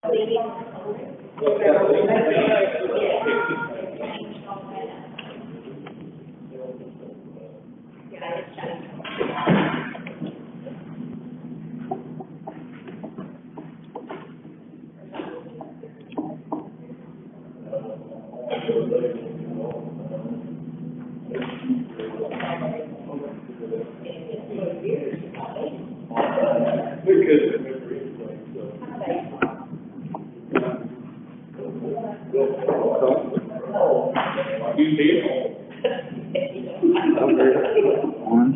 One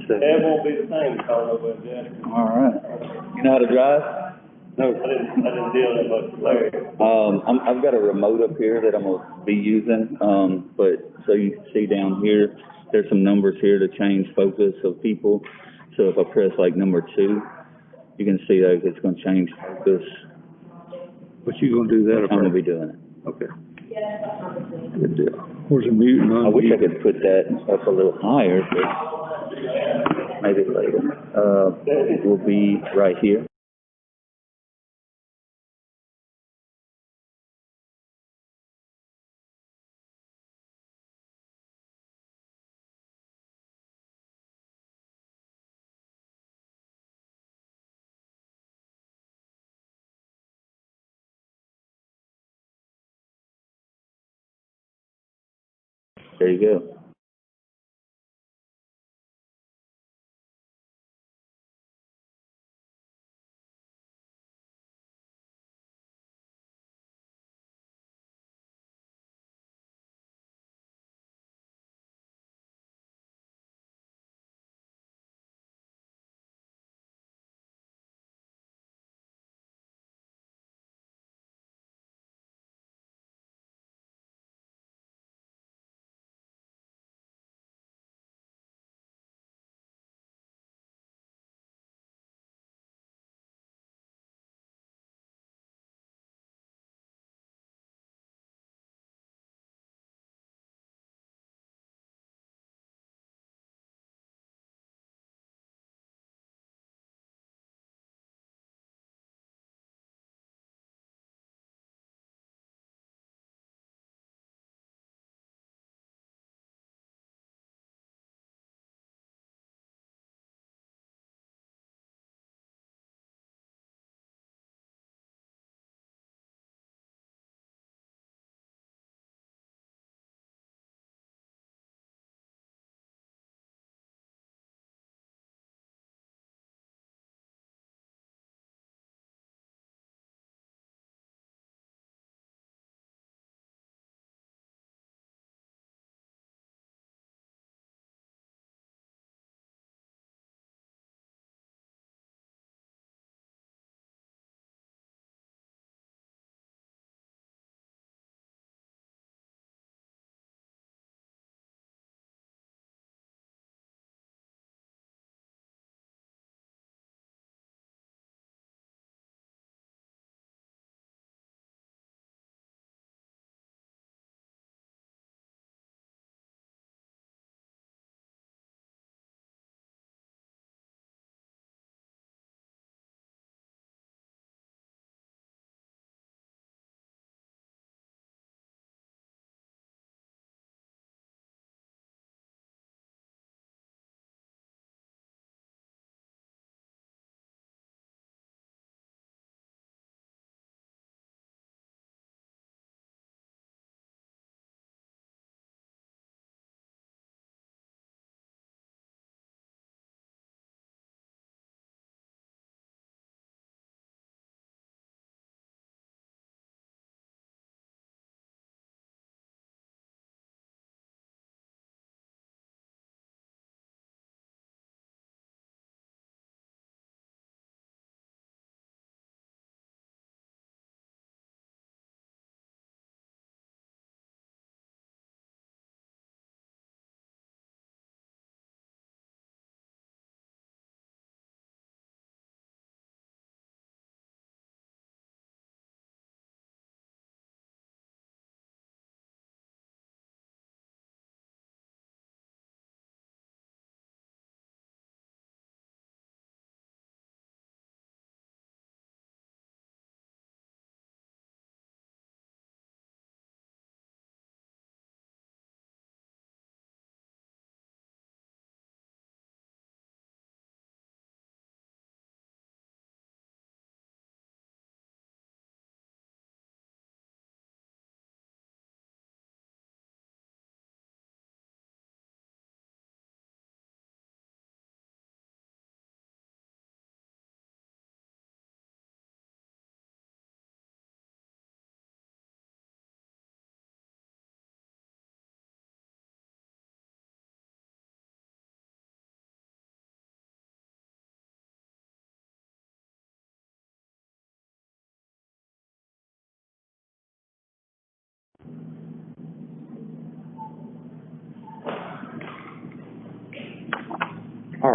second. That won't be the same if I don't know about that. All right. You know how to drive? No, I didn't deal that much with Larry. I've got a remote up here that I'm gonna be using, but so you can see down here, there's some numbers here to change focus of people. So if I press like number 2, you can see that it's gonna change focus. But you gonna do that? I'm gonna be doing it. Okay. Good deal. Where's the mute and unmute? I wish I could put that up a little higher, but maybe later. It will be right here. There you go.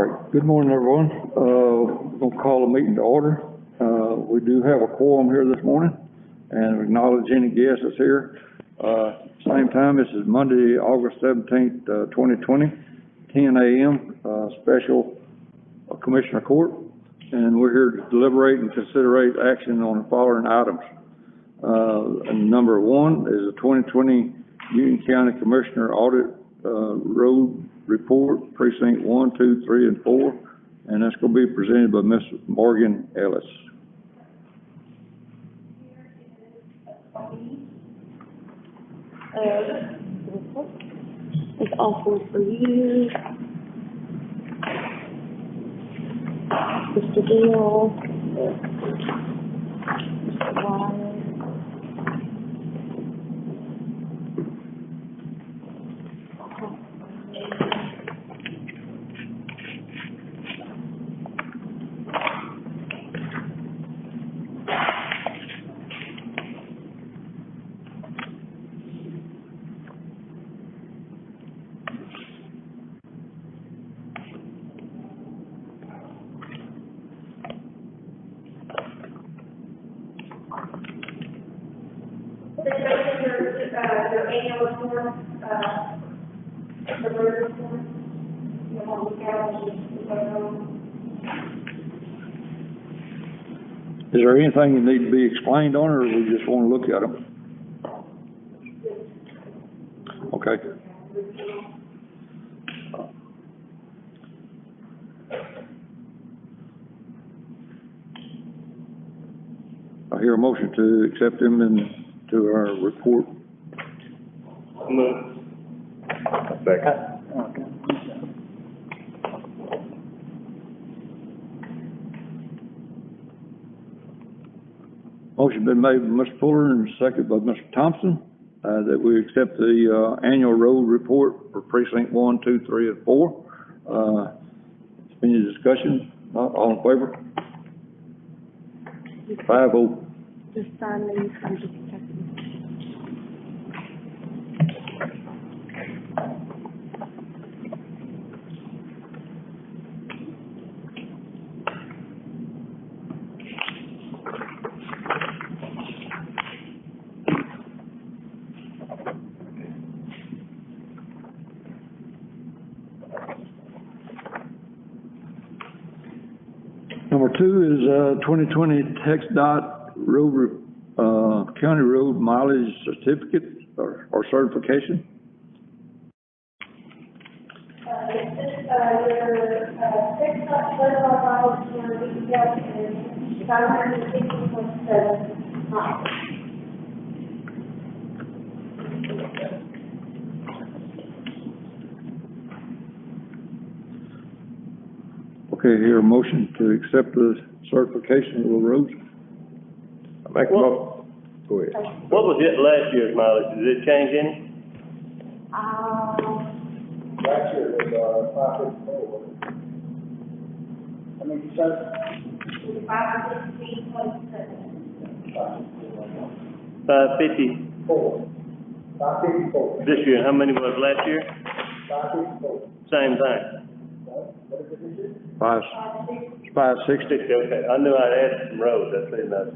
All right, good morning, everyone. We'll call the meeting to order. We do have a quorum here this morning, and acknowledge any guests that's here. Same time, this is Monday, August 17th, 2020, 10 a.m., special Commissioner Court, and we're here to deliberate and considerate action on the following items. And number one is the 2020 Union County Commissioner Audit Road Report, Precinct 1, 2, 3, and 4, and that's going to be presented by Ms. Morgan Ellis. It's also for you, Mr. Gill, Mr. Wise. Your annual report, the road report, you want to look at Is there anything that need to be explained on it, or we just want to look at them? Okay. I hear a motion to accept them into our report. Move. Second. Motion been made by Mr. Fuller and seconded by Mr. Thompson, that we accept the, annual road report for precinct 1, 2, 3, and 4. Any discussion? Not all in favor? 5-0. Just sign these, I'm just checking. Number 2 is 2020 TxDOT road, county road mileage certificate or certification. your, 6.35 miles for detail and 560.7 miles. Okay, here a motion to accept the certification of the roads. I make a mo, go ahead. What was it last year's mileage? Did it change any? Last year was, 554. I mean, you said? 560.7. 554 554. this year. How many was last year? 554. Same thing. What is it this year? 560. 60, okay. I knew I'd add some roads, that's pretty nice.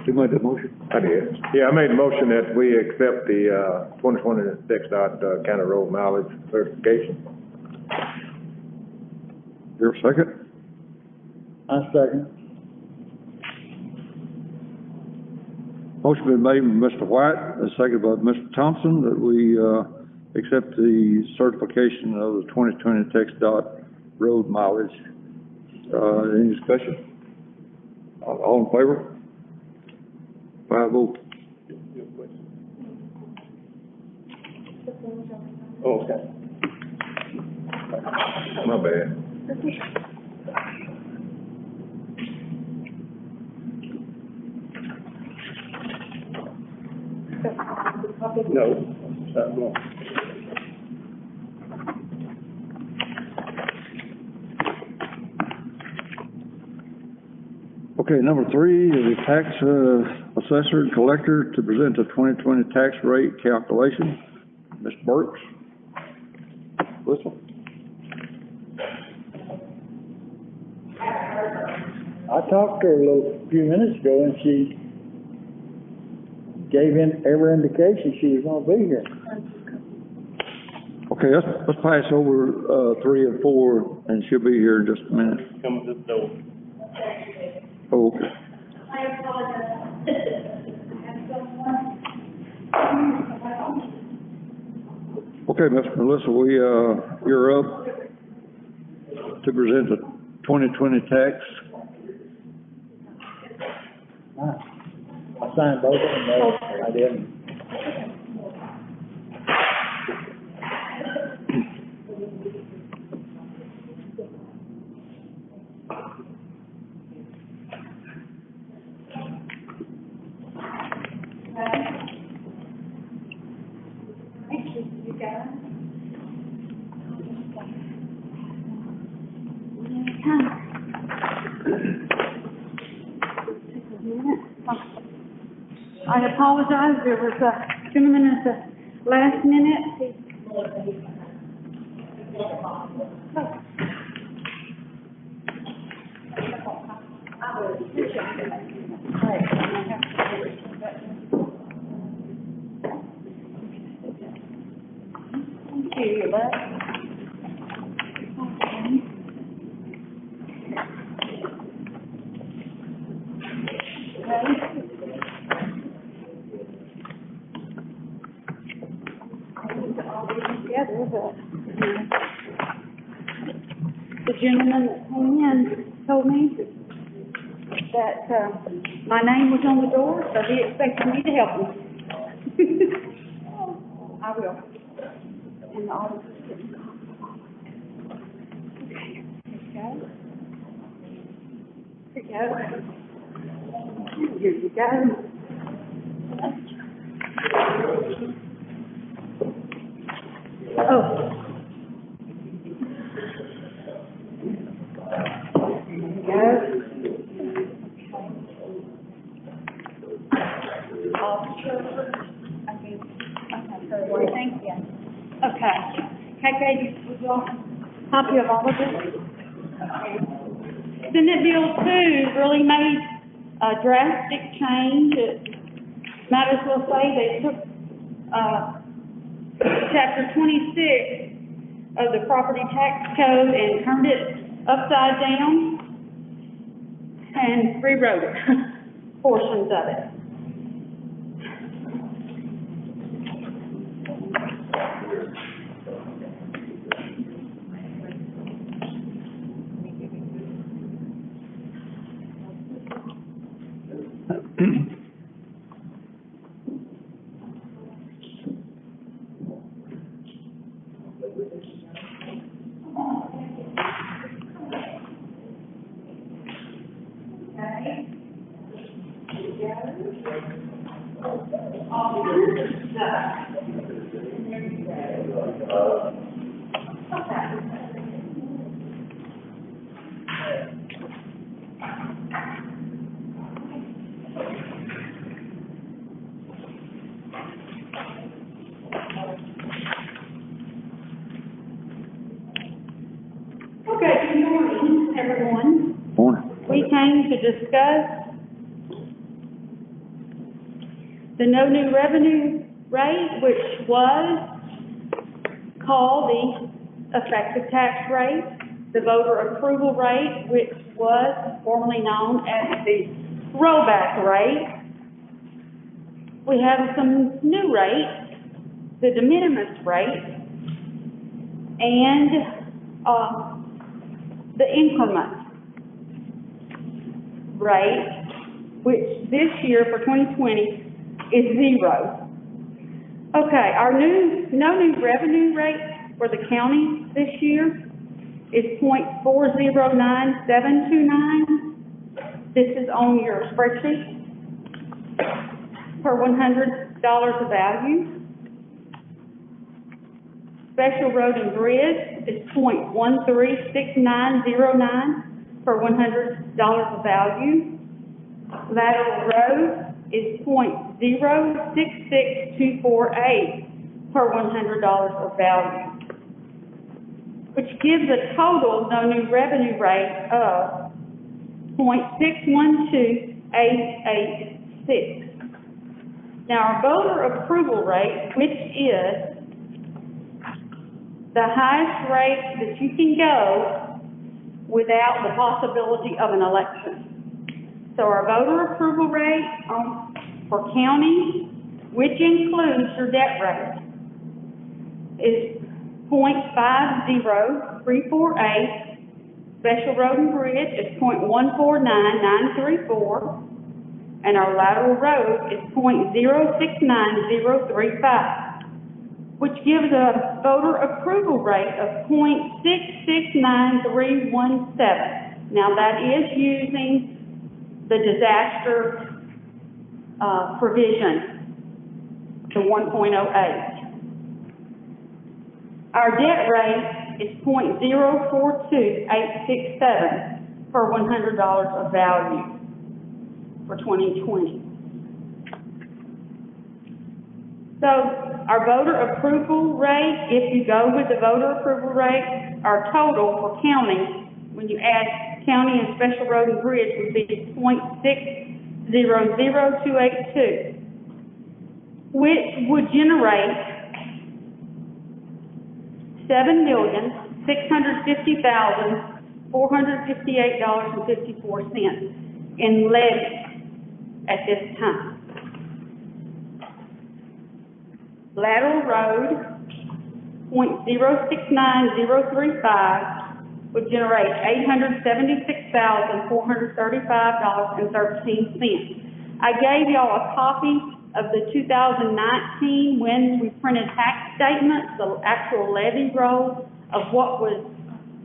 Who made that motion? I did. Yeah, I made a motion that we accept the, 2020 TxDOT, county road mileage certification. Here a second? I second. Motion been made by Mr. White, and seconded by Mr. Thompson, that we, accept the certification of the 2020 TxDOT road mileage. Any discussion? All in favor? 5-0. Oh, okay. My bad. No, that's wrong. Okay, number 3 is the tax, assessor and collector to present the 2020 tax rate calculation. Ms. Burks? Whistle? I talked to her a few minutes ago, and she gave in every indication she was gonna be here. Okay, let's pass over, 3 and 4, and she'll be here in just a minute. Come to the door. Oh, okay. I apologize. I have someone. Okay, Ms. Melissa, you're up to present the 2020 tax. I signed both of them, no, I didn't. You guys. I apologize, there was a gentleman at the last minute. Thank you, bud. Together, but the gentleman that came in told me that, my name was on the door, so he expected me to help him. I will. And the auditor. Okay, here you go. Here you go. Oh. Thank you. Okay. KK, would you like a copy of all of this? Senate Bill 2 really made a drastic change. It might as well say they took, chapter 26 of the property tax code and turned it upside down and rewrote it, portions of it. Okay, good morning, everyone. Morning. We came to discuss the no new revenue rate, which was called the effective tax rate, the voter approval rate, which was formerly known as the rollback rate. We have some new rates, the de minimis rate, and the increment rate, which this year for 2020 is 0. Okay, our no new revenue rate for the county this year is .409729. This is on your spreadsheet per $100 of value. Special road and bridge is .136909 per $100 of value. Lateral road is .066248 per $100 of value, which gives a total no new revenue rate of .612886. Now, our voter approval rate, which is the highest rate that you can go without the possibility of an election. So our voter approval rate for county, which includes your debt rate, is .50348. Special road and bridge is .149934. And our lateral road is .069035, which gives a voter approval rate of .669317. Now that is using the disaster provision, the 1.08. Our debt rate is .042867 per $100 of value for 2020. So our voter approval rate, if you go with the voter approval rate, our total for county, when you add county and special road and bridge, would be .600282, which would generate $7,650,458.54 in levy at this time. Lateral road, .069035, would generate $876,435.13. I gave y'all a copy of the 2019, when we printed tax statements, the actual levy roll of what was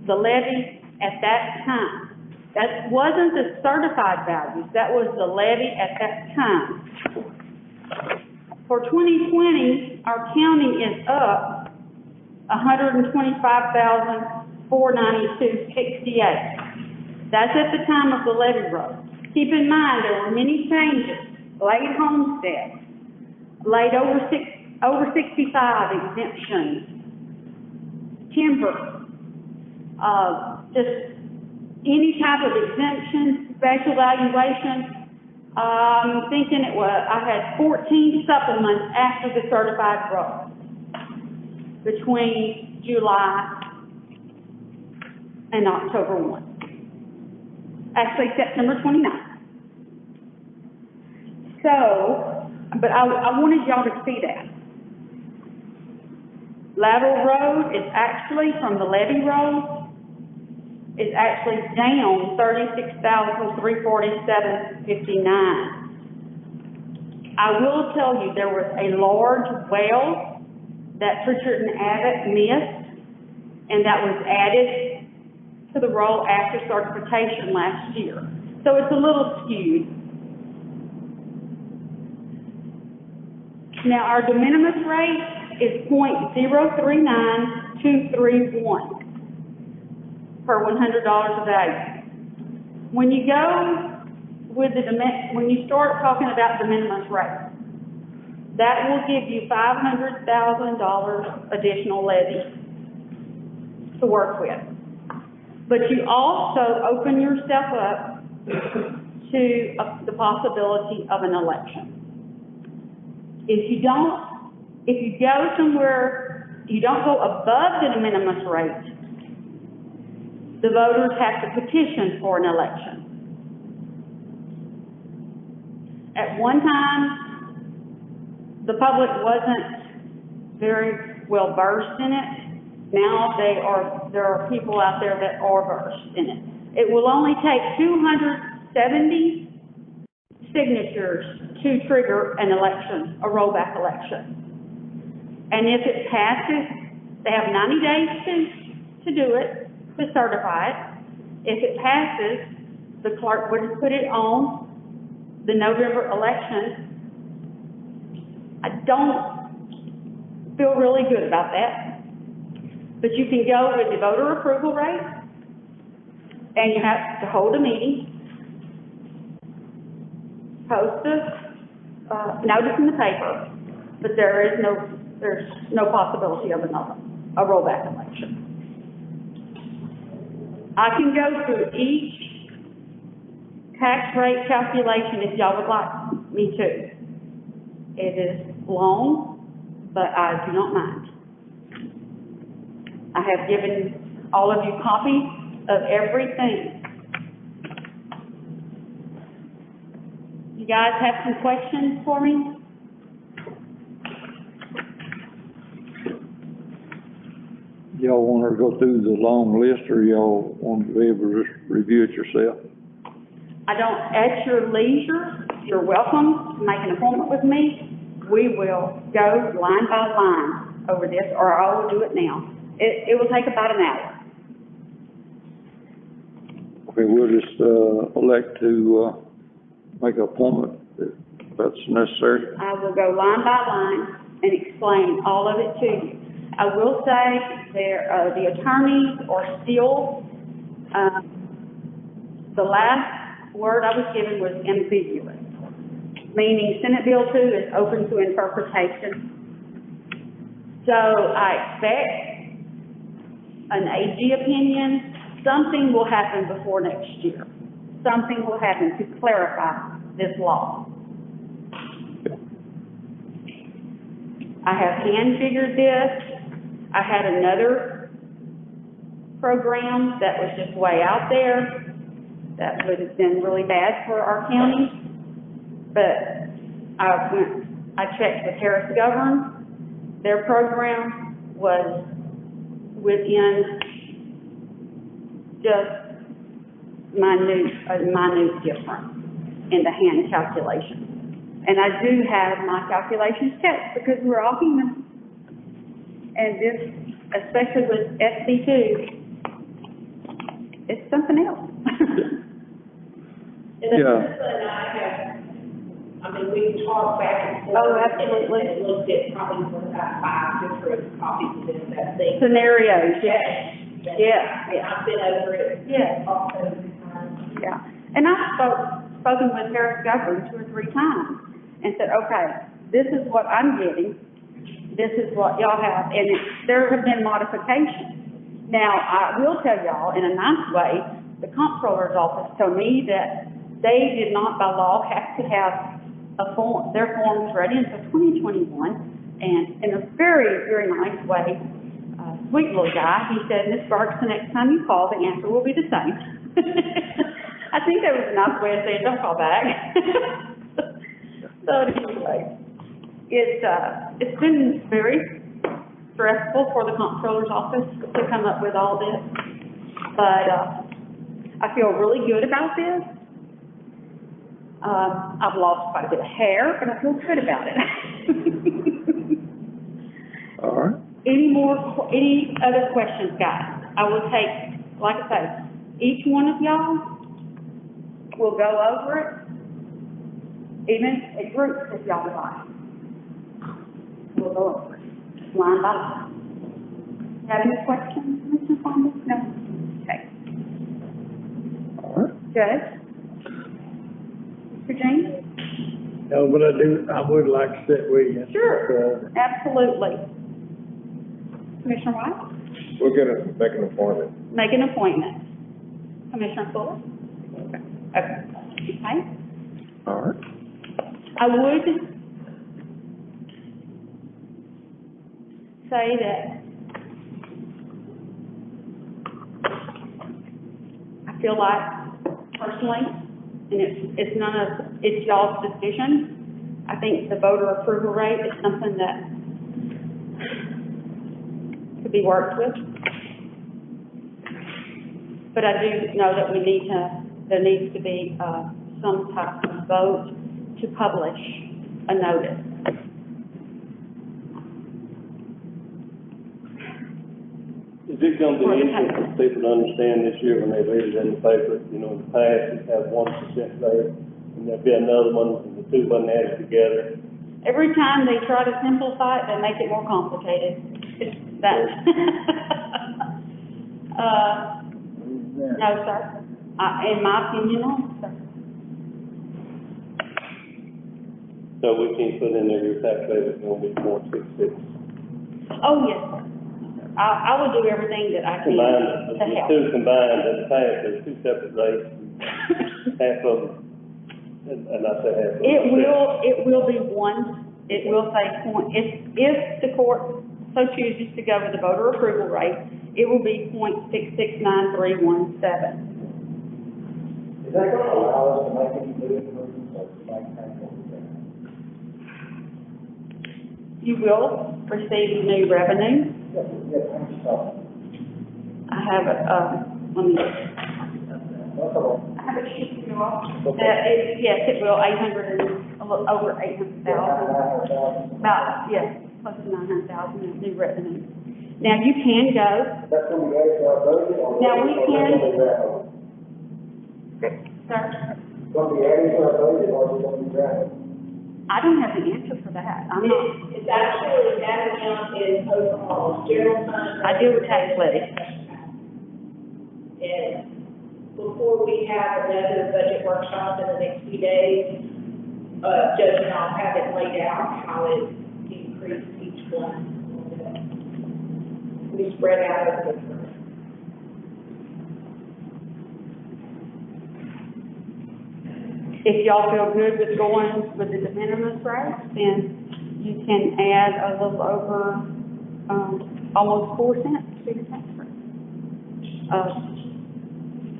the levy at that time. That wasn't the certified values, that was the levy at that time. For 2020, our county is up $125,492.68. That's at the time of the levy roll. Keep in mind, there were many changes. Late homestead, late over 65 exemptions, timber, just any type of exemption, special valuation. I'm thinking I had 14 supplements after the certified roll between July and October 1. Actually, September 29th. So, but I wanted y'all to see that. Lateral road is actually, from the levy road, is actually down $36,347.59. I will tell you, there was a large well that Pritchard and Abbott missed, and that was added to the roll after certification last year. So it's a little skewed. Now, our de minimis rate is .039231 per $100 of value. When you go with when you start talking about de minimis rate, that will give you $500,000 additional levy to work with. But you also open yourself up to the possibility of an election. If you go somewhere, you don't go above the de minimis rate, the voters have to petition for an election. At one time, the public wasn't very well versed in it. Now there are people out there that are versed in it. It will only take 270 signatures to trigger an election, a rollback election. And if it passes, they have 90 days to do it, to certify it. If it passes, the clerk would put it on the November election. I don't feel really good about that. But you can go with the voter approval rate, and you have to hold a meeting, post a notice in the paper, but there is no there's no possibility of a rollback election. I can go through each tax rate calculation if y'all would like me to. It is long, but I do not mind. I have given all of you copies of everything. You guys have some questions for me? Y'all want her to go through the long list, or y'all want to be able to just review it yourself? I don't, at your leisure, you're welcome to make an appointment with me. We will go line by line over this, or I will do it now. It will take about an hour. Okay, we'll just, elect to, make an appointment if that's necessary. I will go line by line and explain all of it to you. I will say the attorneys are still, the last word I was given was ambiguous, meaning Senate Bill 2 is open to interpretation. So I expect an AG opinion. Something will happen before next year. Something will happen to clarify this law. I have hand-figured this. I had another program that was just way out there that would have been really bad for our county. But I checked with Harris Govern. Their program was within just a minute difference in the hand calculation. And I do have my calculations checked because we're all human. And this, especially with SB2, it's something else. And Yeah. I mean, we talked back and forth. Oh, absolutely. And looked at probably about 5 different copies of this, that thing. Scenarios, yes. Yes. Yeah. I've been over it. Yes. Also. Yeah, and I've spoken with Harris Govern 2 or 3 times and said, okay, this is what I'm getting, this is what y'all have, and there have been modifications. Now, I will tell y'all, in a nice way, the comptroller's office told me that they did not by law have to have their forms ready until 2021, and in a very, very nice way, sweet little guy, he said, Ms. Burks, the next time you call, the answer will be the same. I think that was a nice way of saying, don't call back. So anyway, it's been very stressful for the comptroller's office to come up with all this, but I feel really good about this. I've lost quite a bit of hair, but I feel good about it. All right. Any other questions, guys? I will take, like I say, each one of y'all will go over it, even in groups if y'all would like. We'll go over it, line by line. Have any questions, Mr. Fonda? No? Okay. All right. Judge? Mr. James? No, but I would like to sit with you. Sure, absolutely. Commissioner White? We'll make an appointment. Make an appointment. Commissioner Fuller? Okay. Okay. All right. I would say that I feel like personally, and it's y'all's decision, I think the voter approval rate is something that could be worked with. But I do know that there needs to be some type of vote to publish a notice. Is it gonna be easy for people to understand this year when they read it in the paper? You know, in the past, it had 1% there, and there'd be another one, and the two wasn't added together. Every time they try to simplify it, they make it more complicated. It's that. No, sir. In my opinion, no, sir. So we can't put in there your tax rate is gonna be 0.66. Oh, yes, sir. I will do everything that I can Combined, to the help. two combined in the past, there's two separate rates. Half of them, and I say half of them. It will be one, it will say point, if the court so chooses to go with the voter approval rate, it will be 0.669317. Is that gonna allow us to make any new improvements or to make things what we can? You will receive new revenue. Yes, I'm just talking. I have it, let me, That's all. I have a sheet to go off. Yes, it will, a little over 800,000. About, yes, close to 900,000 in new revenue. Now, you can go, That's gonna be added to our budget or? Now, we or can- that's gonna be gradual? sir, Gonna be added to our budget or is it gonna be gradual? I don't have the answer for that. I'm not, It's actually, that amount is overall general fund. I deal with tax levy. And before we have another budget workshop in the next few days, Judge and I'll have it laid out how it increased each one. We spread out over the. If y'all feel good with going with the de minimis rate, then you can add a little over, almost 4 cents to the tax rate.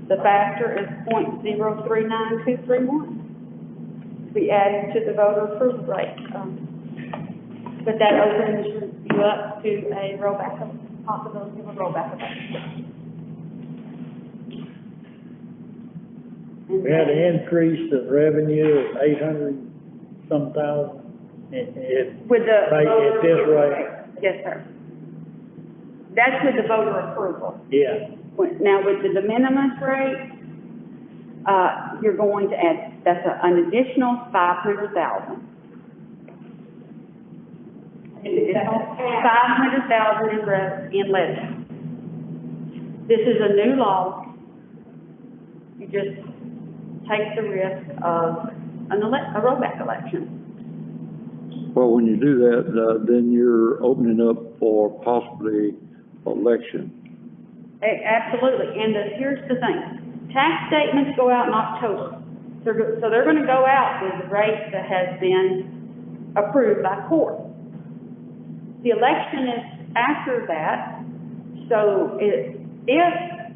The factor is 0.039231 to be added to the voter approval rate. But that opens you up to a rollback, possibility of a rollback election. And We had then- an increase of revenue of 800-some thousand. With the. Right, at voter this approval rate. Yes, sir. That's with the voter approval. Yeah, Now, with the de minimis rate, you're going to add, that's an additional 500,000. Additional 500,000 in levy. This is a new law. You just take the risk of a rollback election. Well, when you do that, then you're opening up for possibly election. Absolutely, and here's the thing, tax statements go out in October, so they're gonna go out with the rate that has been approved by court. The election is after that, so if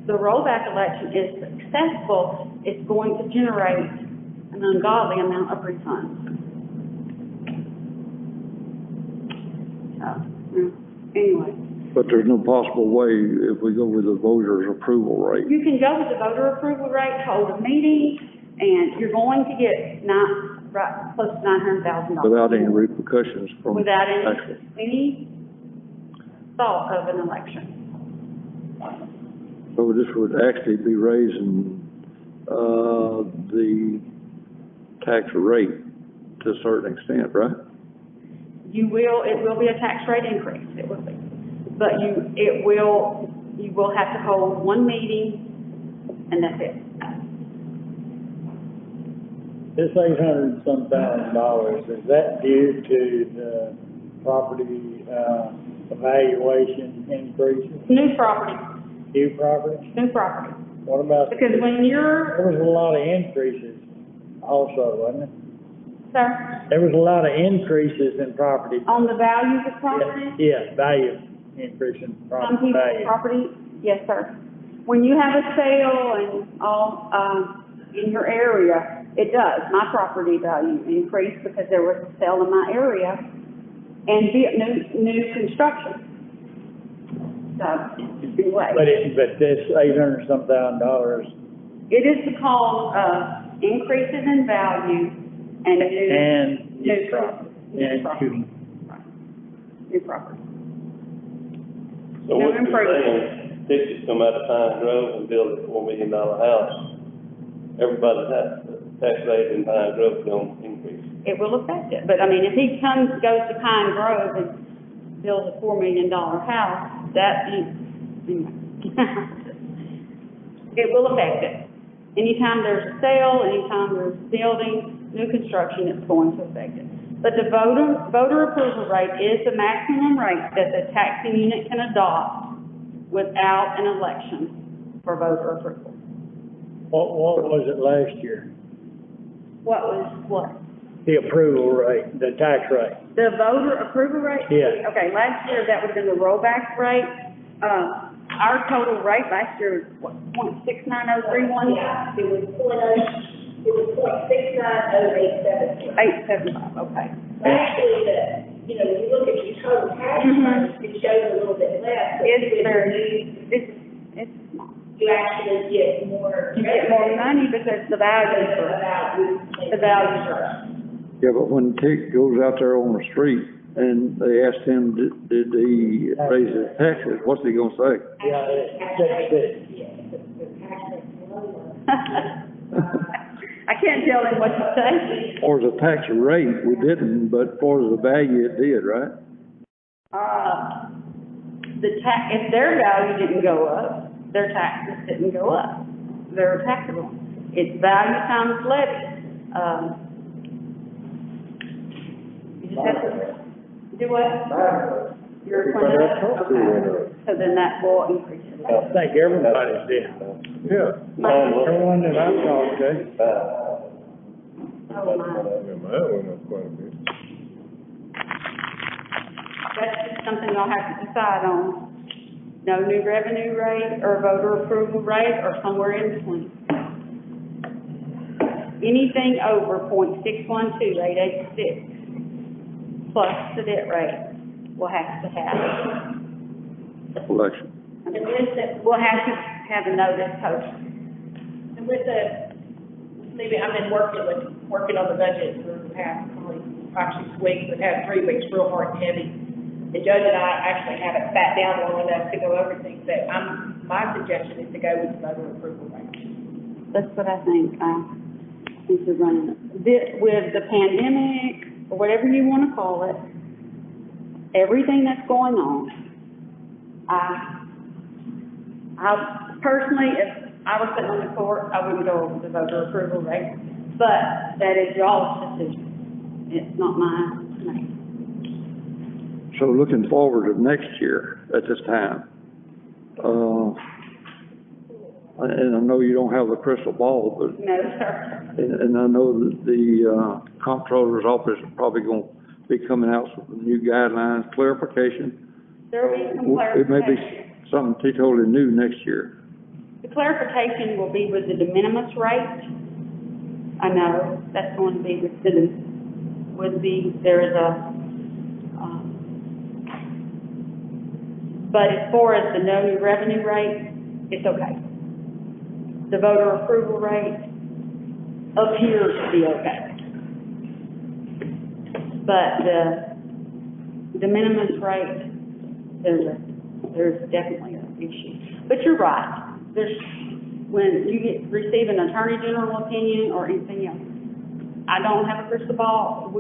the rollback election is successful, it's going to generate an ungodly amount of refunds. Anyway. But there's no possible way if we go with the voters' approval rate. You can go with the voter approval rate, hold a meeting, and you're going to get close to $900,000. Without any repercussions from Without actual. any thought of an election. So this would actually be raising, the tax rate to a certain extent, right? It will be a tax rate increase, it will be. But you will have to hold one meeting, and that's it. this $800-some thousand, is that due to the property, evaluation increases, New property, new property? new property. What about? Because when you're, There was a lot of increases also, wasn't it? sir, There was a lot of increases in property. on the values of property, Yeah, value, increase in some property people's value. property, yes, sir. When you have a sale and all, in your area, it does. My property value increased because there was a sale in my area and new construction. So, anyway. But this $800-some thousand, It is because of increases in value and and new new property. New And property. you- New property. So what you're saying, Texas come out of Pine Grove and build a $4 million house, everybody's tax rate in Pine Grove is gonna increase. It will affect it, but I mean, if he goes to Pine Grove and builds a $4 million house, it will affect it. Anytime there's a sale, anytime there's building, new construction, it's going to affect it. But the voter approval rate is the maximum rate that the taxing unit can adopt without an election for voter approval. What was it last year? What was, what? The approval rate, the tax rate? The voter approval rate? Yeah. Okay, last year, that would've been the rollback rate. Our total rate last year was, what, .69031? Yeah, it was .69087. 875, okay. Actually, when you look at your total tax rate, it shows a little bit less. But It's with the very, new, it's small. you actually get more. You get more money because the values are, the values are up. Yeah, but when Tick goes out there on the street and they ask him, did he raise his taxes, what's he gonna say? Yeah, it's 6. Yeah, the tax rate's lower. I can't tell him what to say. For the tax rate, we didn't, but for the value, it did, right? If their value didn't go up, their taxes didn't go up. They're taxable. It's value times levy. You just have to, do what? Your plan? Okay. So then that will increase it. I think everybody's did. Yeah. Everyone that I've talked to. Oh, my. Yeah, mine went up quite a bit. That's just something y'all have to decide on. No new revenue rate or voter approval rate or somewhere in between. Anything over .612886 plus the debt rate will have to have, Election. And with the, we'll have to have a notice posted. and with the, maybe I've been working on the budget for the past probably 5, 6 weeks. We've had 3 weeks real hard and heavy. The judge and I actually haven't sat down long enough to go over things, but my suggestion is to go with the voter approval rate. That's what I think, since we're running, with the pandemic, or whatever you wanna call it, everything that's going on, I personally, if I was sitting on the court, I wouldn't go over the voter approval rate, but that is y'all's decision. It's not mine to make. So looking forward to next year at this time, and I know you don't have the crystal ball, but, No, sir. and I know that the, comptroller's office is probably gonna be coming out with some new guidelines, clarification. There will be some It may be clarification. something totally new next year. The clarification will be with the de minimis rate. I know, that's going to be there is a, but as far as the no new revenue rate, it's okay. The voter approval rate appears to be okay. But the de minimis rate, there's definitely an issue. But you're right, when you receive an attorney general opinion or anything else, I don't have a crystal ball,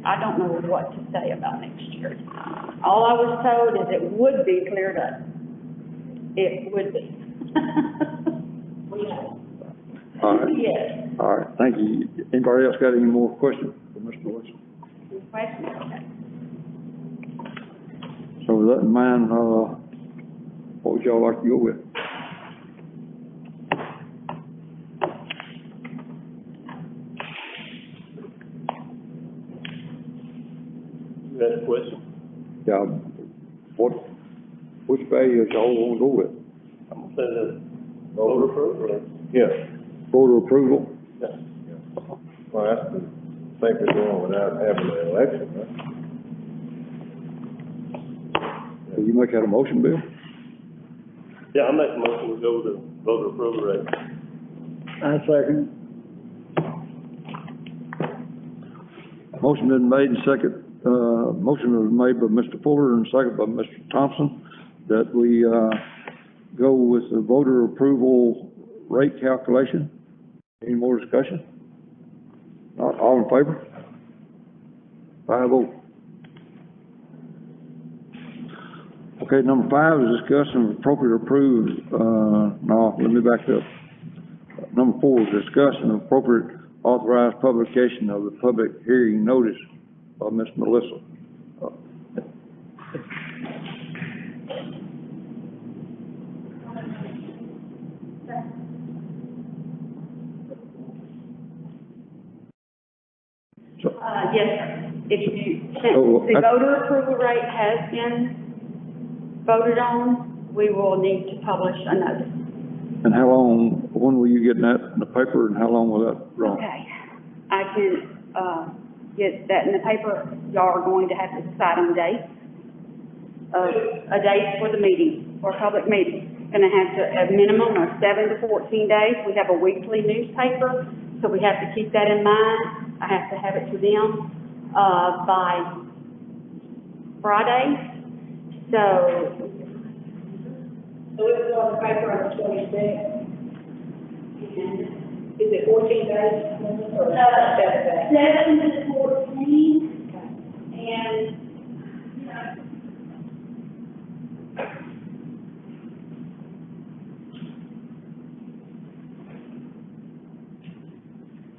I don't know what to say about next year. All I was told is it would be cleared up. It would be. All right, Yes. all right, thank you. Anybody else got any more questions for Mr. Wilson? Any questions? Okay. So with that in mind, what would y'all like to go with? You got a question? Yeah, which value y'all wanna go with? I'm gonna say the voter approval rate. Yeah. Voter approval? Yeah. Well, that's the safest one without having an election, right? Will you make that a motion, Bill? Yeah, I make a motion to go with the voter approval rate. I second. Motion been made and second, motion was made by Mr. Fuller and second by Mr. Thompson, that we, go with the voter approval rate calculation. Any more discussion? Not all in favor? 5-0. Okay, number 5 is discussing appropriate approve, no, let me back up. Number 4 is discuss and appropriate authorized publication of the public hearing notice Ms. Melissa. Yes, sir. If you, since Oh, the voter approval rate has been voted on, we will need to publish a notice. And how long, when will you get that in the paper, and how long will that run? Okay, I can, get that in the paper. Y'all are going to have to decide on dates, a date for the meeting, for a public meeting. Gonna have to, a minimum of 7 to 14 days. We have a weekly newspaper, so we have to keep that in mind. I have to have it to them, by Friday. So, it's on the paper on the 26th. Is it 14 days or 7 days? 7 to 14, and,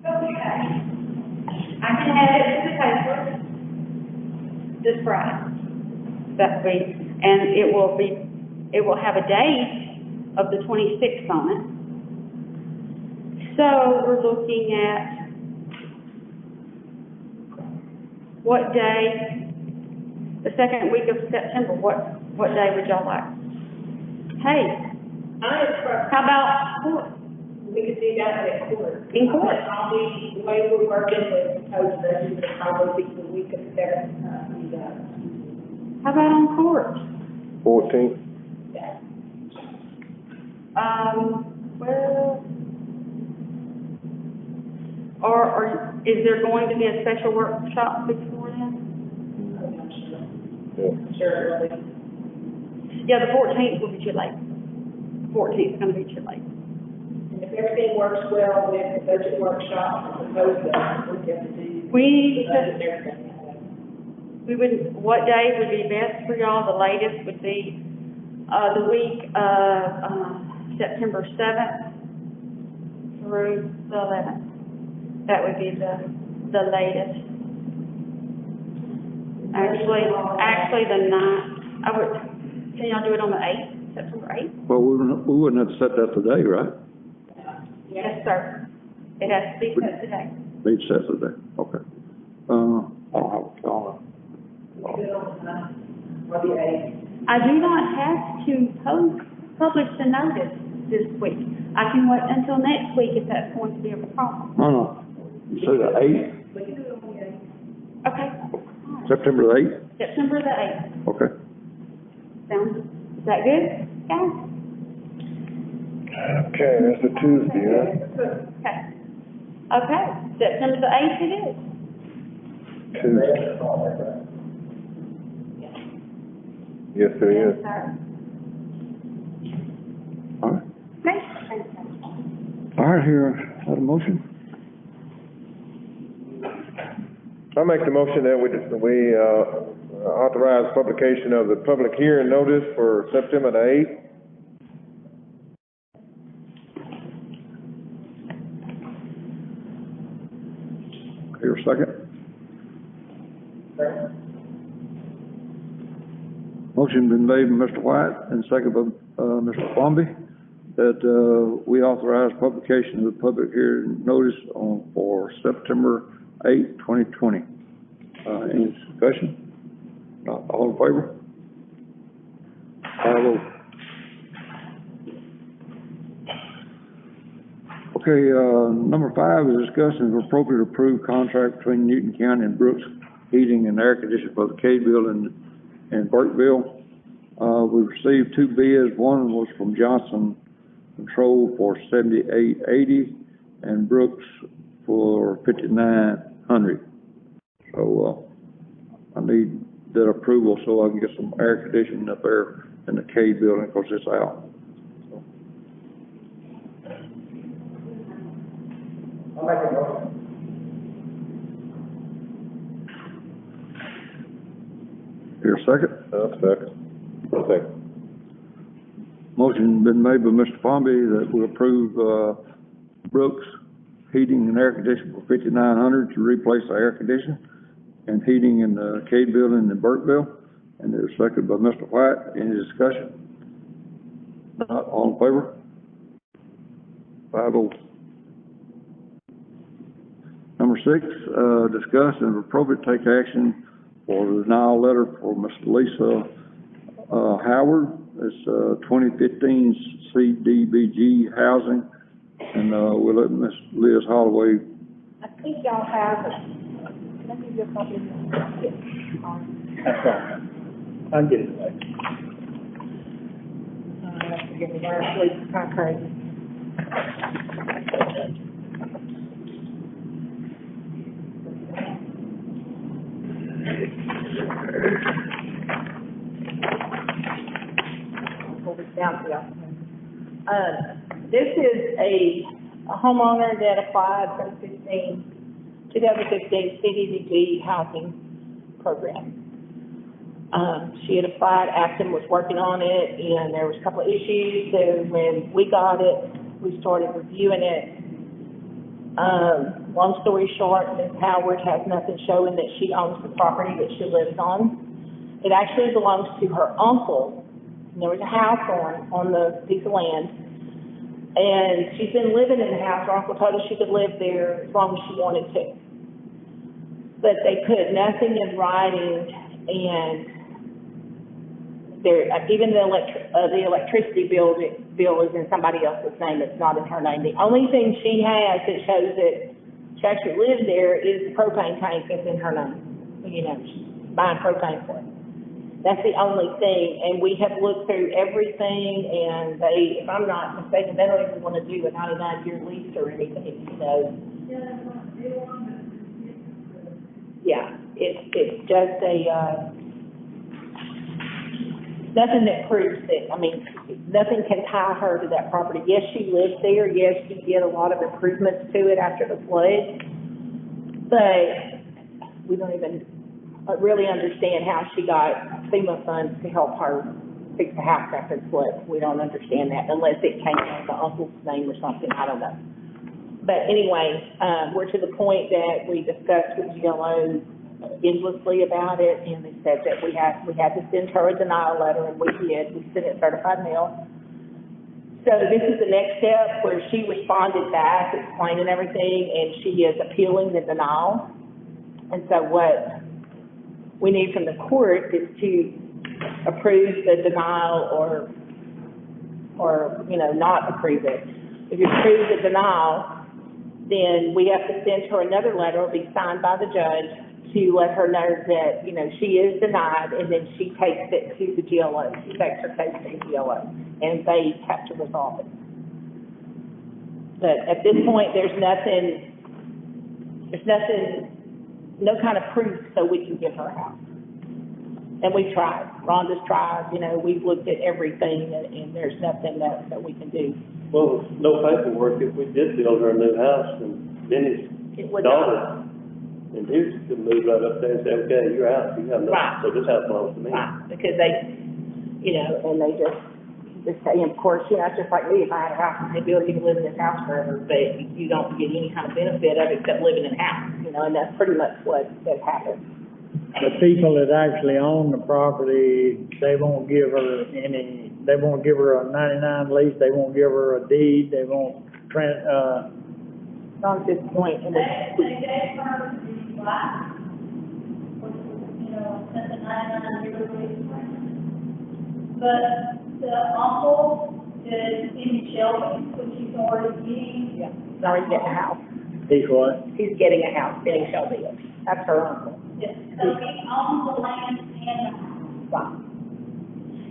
okay. I can add it to the paper this Friday, that week, and it will have a date of the 26th on it. So we're looking at what day, the second week of September, what day would y'all like? Hey, how about We could do that at court. in court? Probably, the way we're working with proposed budget, it'll probably be the week of the 7th, How about on court? 14th? Well, or is there going to be a special workshop before then? Yeah. Sure, it will be. Yeah, the 14th will be too late. 14th is gonna be too late. And if everything works well with the budget workshop, the proposed budget, we'll get to do. We budget and everything. what day would be best for y'all? The latest would be, the week of, September 7th through the 11th. That would be the latest. Actually the 9th, can y'all do it on the 8th, September 8th? Well, we wouldn't have to set that today, right? Yes, sir. It has to be set today. Need to set today, okay. I don't have a calendar. I do not have to publish the notice this week. I can wait until next week if that's going to be a problem. No, you said the 8th, Okay. September the 8th? September the 8th. Okay. Is that good, guys? Okay, that's a Tuesday, huh? Okay. Okay, September the 8th it is. Tuesday. Yes, it is. Yes, sir. All right. Great. All right, here, have a motion? I make the motion that we authorize publication of the public hearing notice for September the 8th. Here, second? Motion been made by Mr. White and second by, Mr. Bombi, that, we authorize publication of the public hearing notice for September 8th, 2020. Any discussion? Not all in favor? 5-0. Okay, number 5 is discussing if appropriate approved contract between Newton County and Brooks Heating and Air Conditioning for the Cade Building in Burkeville. We received 2 bids. One was from Johnson Control for $78.80 and Brooks for $5,900. So, I need that approval so I can get some air conditioning up there in the Cade Building because it's out. I'll make a motion. Here, second? Second. Motion been made by Mr. Bombi that we approve, Brooks Heating and Air Conditioning for $5,900 to replace the air conditioner. and heating in the Cade Building in Burkeville. And they're seconded by Mr. White. Any discussion? Not all in favor? 5-0. Number 6, discuss and if appropriate take action for the denial letter for Ms. Lisa, Howard. It's, 2015 CDBG housing. And, we'll let Ms. Liz Holloway. I think y'all have, let me just copy this. That's all right. I'll get it later. Forgive me, last week, kind of crazy. Pull this down for y'all. This is a homeowner that applied for the 2015 CDBG housing program. She had applied, Acton was working on it, and there was a couple of issues, so when we got it, we started reviewing it. Long story short, Ms. Howard has nothing showing that she owns the property that she lives on. It actually belongs to her uncle, and there was a house on the piece of land, and she's been living in the house. Her uncle told her she could live there as long as she wanted to. But they put nothing in writing, and there, even the electricity bill is in somebody else's name. It's not in her name. The only thing she has that shows that she actually lives there is the propane tank that's in her name. You know, she's buying propane for it. That's the only thing. And we have looked through everything, and they, if I'm not mistaken, they don't even want to do a 99-year lease or anything, you know. Yeah, it's just a, nothing that proves that, I mean, nothing can tie her to that property. Yes, she lives there. Yes, she did a lot of improvements to it after the flood. But we don't even really understand how she got FEMA funds to help her fix the house after the flood. We don't understand that unless it came from the uncle's name or something. I don't know. But anyway, we're to the point that we discussed with GLO endlessly about it, and they said that we had to send her a denial letter, and we did. We sent it certified mail. So this is the next step where she responded back, explaining everything, and she is appealing the denial. And so what we need from the court is to approve the denial or you know, not approve it. If you approve the denial, then we have to send her another letter, it'll be signed by the judge, to let her know that, you know, she is denied, and then she takes it to the GLO. She takes her case to the GLO, and they have to resolve it. But at this point, there's nothing, no kind of proof so we can give her a house. And we tried. Rhonda's tried, you know, we've looked at everything, and there's nothing that we can do. Well, no paperwork, if we did build her a new house, and Benny's daughter, and he could move right up there and say, okay, you're out, you have nothing, Right. so this house belongs to me. Right, because they, you know, and they just say, of course, you know, it's just like me, if I had a house and they build, you can live in this house forever, but you don't get any kind of benefit of it except living in a house, you know, and that's pretty much what happened. The people that actually own the property, they won't give her they won't give her a 99 lease, they won't give her a deed, they won't, Not at this point, and They gave her the black, which was, you know, since the 99-year lease. But the uncle is in Shelby, which he's already getting. yeah, he's already getting a house. he's what? He's getting a house, Benny Shelby. That's her uncle. Yes, so he owns the land and the house. Wow.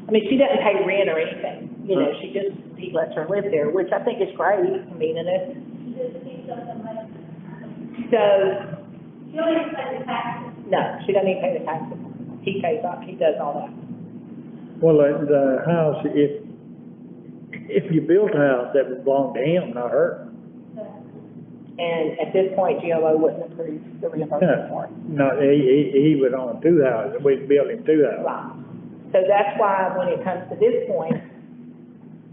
I mean, she doesn't pay rent or anything, you know, he lets her live there, which I think is great. I mean, and it's, He just keeps up the money. so, She don't even pay the taxes. no, she doesn't even pay the taxes. He does all that. Well, the house, if you built a house, that would belong to him, not her. And at this point, GLO wouldn't approve the reimbursement for it. No, he would own 2 houses, we'd build him 2 houses. Right. So that's why when it comes to this point,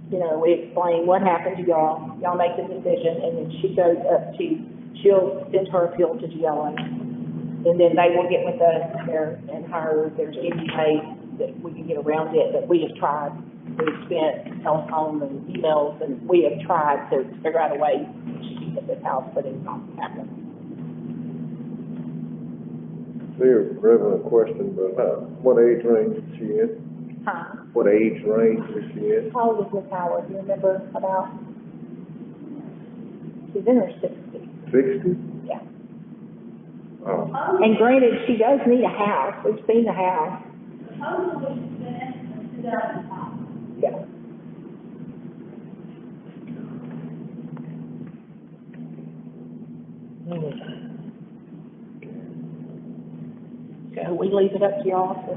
you know, we explain what happened to y'all, y'all make the decision, and then she goes up to, she'll send her appeal to GLO. And then they will get with us there and hire, if there's any way that we can get around it, but we have tried. We've spent on the emails, and we have tried to figure out a way to get this house, but it's not happening. Very relevant question, but, what age range is she in? Huh? What age range is she in? How old is Miss Howard? Do you remember about? She's in her sixties. 60? Yeah. Oh, And granted, she does need a house. We've seen the house. Supposedly she's been in since 2005. Yeah. So we leave it up to y'all to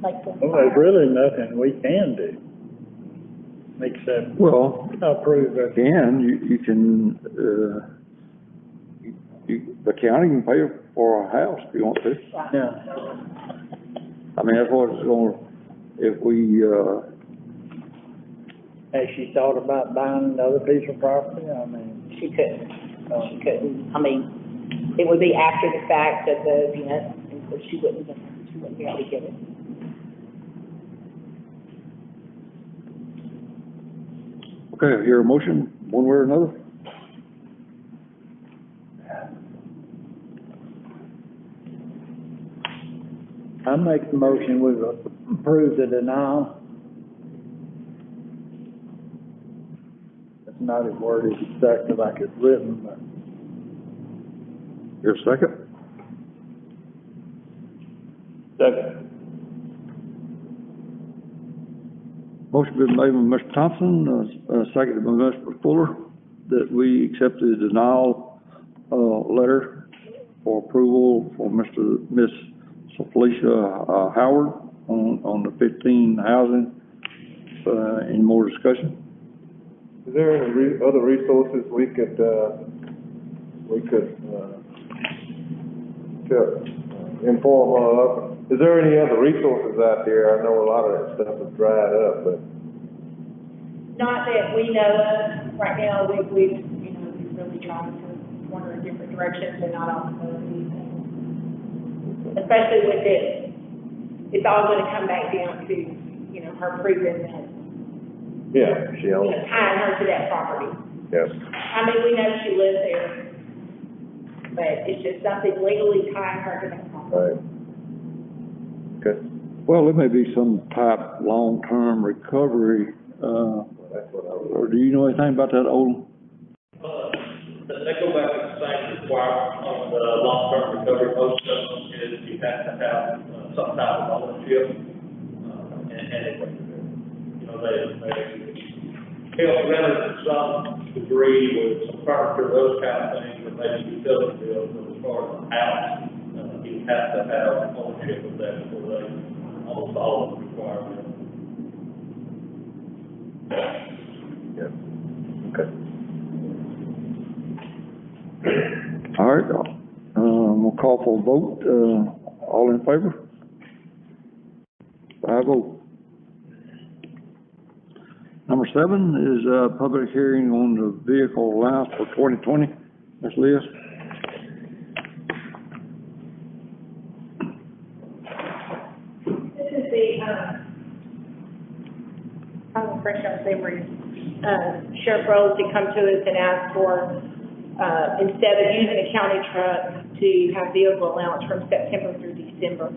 make the. Well, there's really nothing we can do, except Well, approve it. again, you can, the county can pay for a house if you want to. Yeah. I mean, that's what it's gonna, if we, Has she thought about buying another piece of property? I mean, She couldn't. She couldn't. I mean, it would be after the fact of the event, and so she wouldn't be able to get it. okay, I hear a motion, one way or another? I make the motion, we approve the denial. It's not as worded exactly like it's written, but. Your second? Second. Motion been made by Mr. Thompson, seconded by Mr. Fuller, that we accept the denial, letter for approval for Miss Felicia, Howard on the 15 housing. Any more discussion? is there any other resources we could inform of? Is there any other resources out there? I know a lot of that stuff is dried up, but. Not that we know of right now. We've really tried to wander in different directions and not on anything. Especially with this, it's all going to come back down to, her proving that, Yeah, she owns. tying her to that property. Yes. I mean, we know she lives there, but it's just something legally tying her to that property. Right. Okay. Well, there may be some type long-term recovery, That's what I was. or do you know anything about that, Olin? They go back to the same requirement on the long-term recovery. Most of them is you have to have some type of ownership, and they help renters to some degree with some furniture, those kind of things, or maybe utility bills, but as far as the house, you have to have ownership of that before they almost all of them require that. Yeah. Okay. All right, we'll call for a vote, all in favor? 5-0. Number 7 is, public hearing on the vehicle allowance for 2020, Ms. Liz. This is the, I'm fresh on memory. Sheriff Rose had come to us and asked for, instead of using a county truck, to have vehicle allowance from September through December.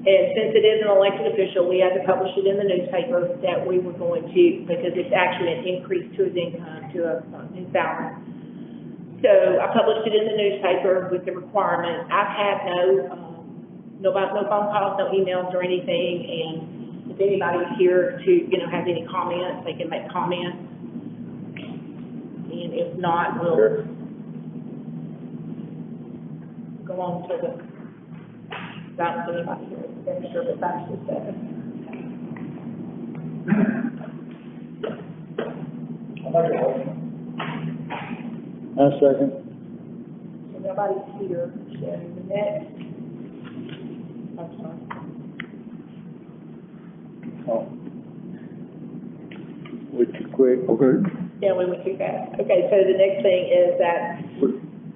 And since it is an elected official, we had to publish it in the newspaper that we were going to, because it's actually an increase to his income, to a new salary. So I published it in the newspaper with the requirement. I've had no phone calls, no emails or anything, and if anybody's here to, have any comments, they can make comments. And if not, we'll Sure. go on to the, not anybody here, I'm sure, but that's just that. I'll make a motion. I second. So nobody's here, so the next, I'm sorry. Oh. We too quick. Okay, Yeah, we went too fast. Okay, so the next thing is that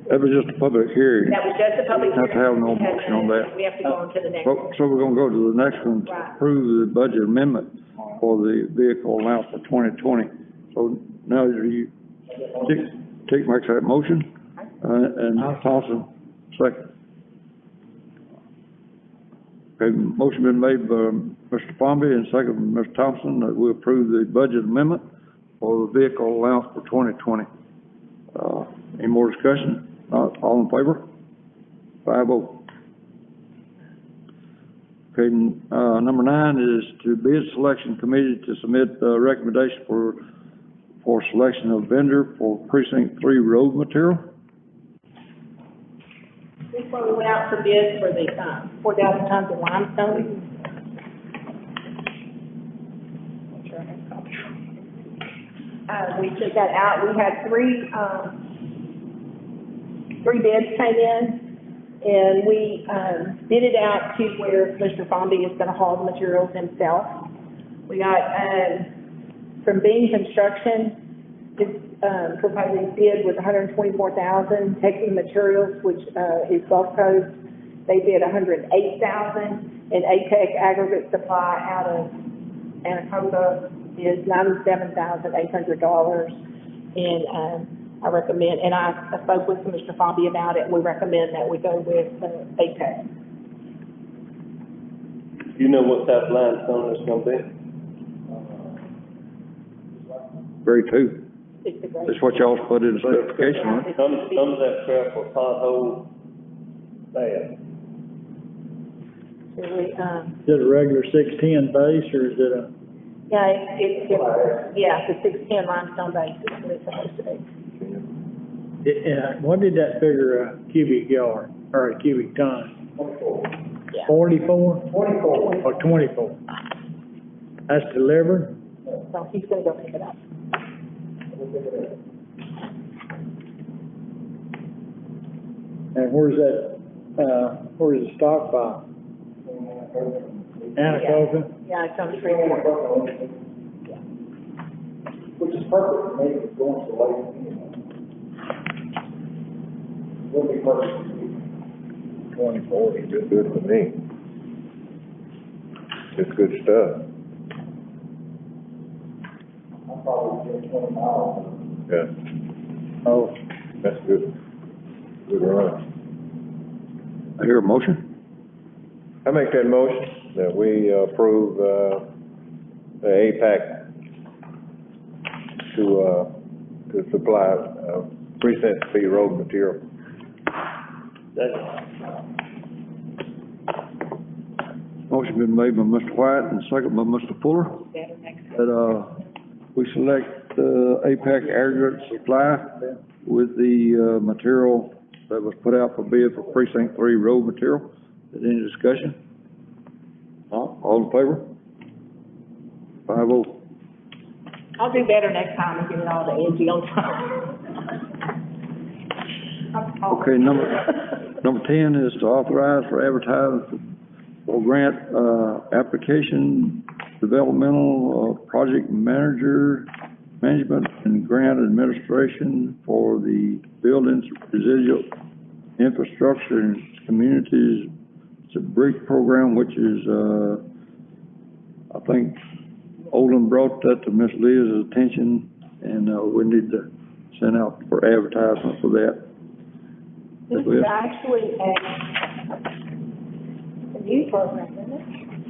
That was just a public hearing. That was just a public hearing. Have to have no motion on that. We have to go on to the next So, one. so we're gonna go to the next one, to Right. approve the budget amendment for the vehicle allowance for 2020. So now you, Tick makes that motion, and Thompson, second. Okay, motion been made by Mr. Palmby and second by Mr. Thompson that we approve the budget amendment for the vehicle allowance for 2020. Any more discussion? Not, all in favor? 5-0. Okay, number 9 is to bid selection committee to submit a recommendation for selection of vendor for precinct 3 road material. This one we went out for bid for the, 4,000 tons of limestone. Make sure I have a copy. We took that out, we had three bids came in, and we, bid it out to where Mr. Bombi is gonna haul the materials himself. We got, from Bean Construction, his, proposing bid was $124,000, Texas Materials, which, is Gulf Coast, they bid $108,000, and ATEC Aggregate Supply out of Anaconda is $97,800, and, I recommend, and I spoke with Mr. Bombi about it, and we recommend that we go with, ATEC. You know what type of limestone it's gonna be? Grade 2. It's the great. That's what y'all put in the specification, right? Some of that crap will pothole bad. So we, Is it a regular 610 base, or is it a? yeah, it's, yeah, the 610 limestone base is what it's supposed to be. What did that figure a cubic yard, or a cubic ton? Yeah. 44? 24. Or 24? That's delivered? So he's gonna go pick it up. And where's that, where's the stockpile? Anacocha? Yeah, it's on Shreveport. Which is perfect, maybe it's going to late anyway. Will be perfect. 2040, just good for me. It's good stuff. I'm probably doing 20 miles. Yeah, Oh, that's good. Good run. I hear a motion. I make that motion that we approve, the APAC to supply, precinct C road material. Motion been made by Mr. White and second by Mr. Fuller, that, we select, APAC aggregate supply with the, material that was put out for bid for precinct 3 road material. Is there any discussion? All in favor? 5-0. I'll do better next time and get it all to Angie on time. Okay, number 10 is to authorize for advertising for grant, application, developmental, project management and grant administration for the buildings, residual infrastructure and communities. It's a BRIC program, which is, I think Olin brought that to Ms. Liz's attention, and, we need to send out for advertisement for that. This is actually a new program, isn't it?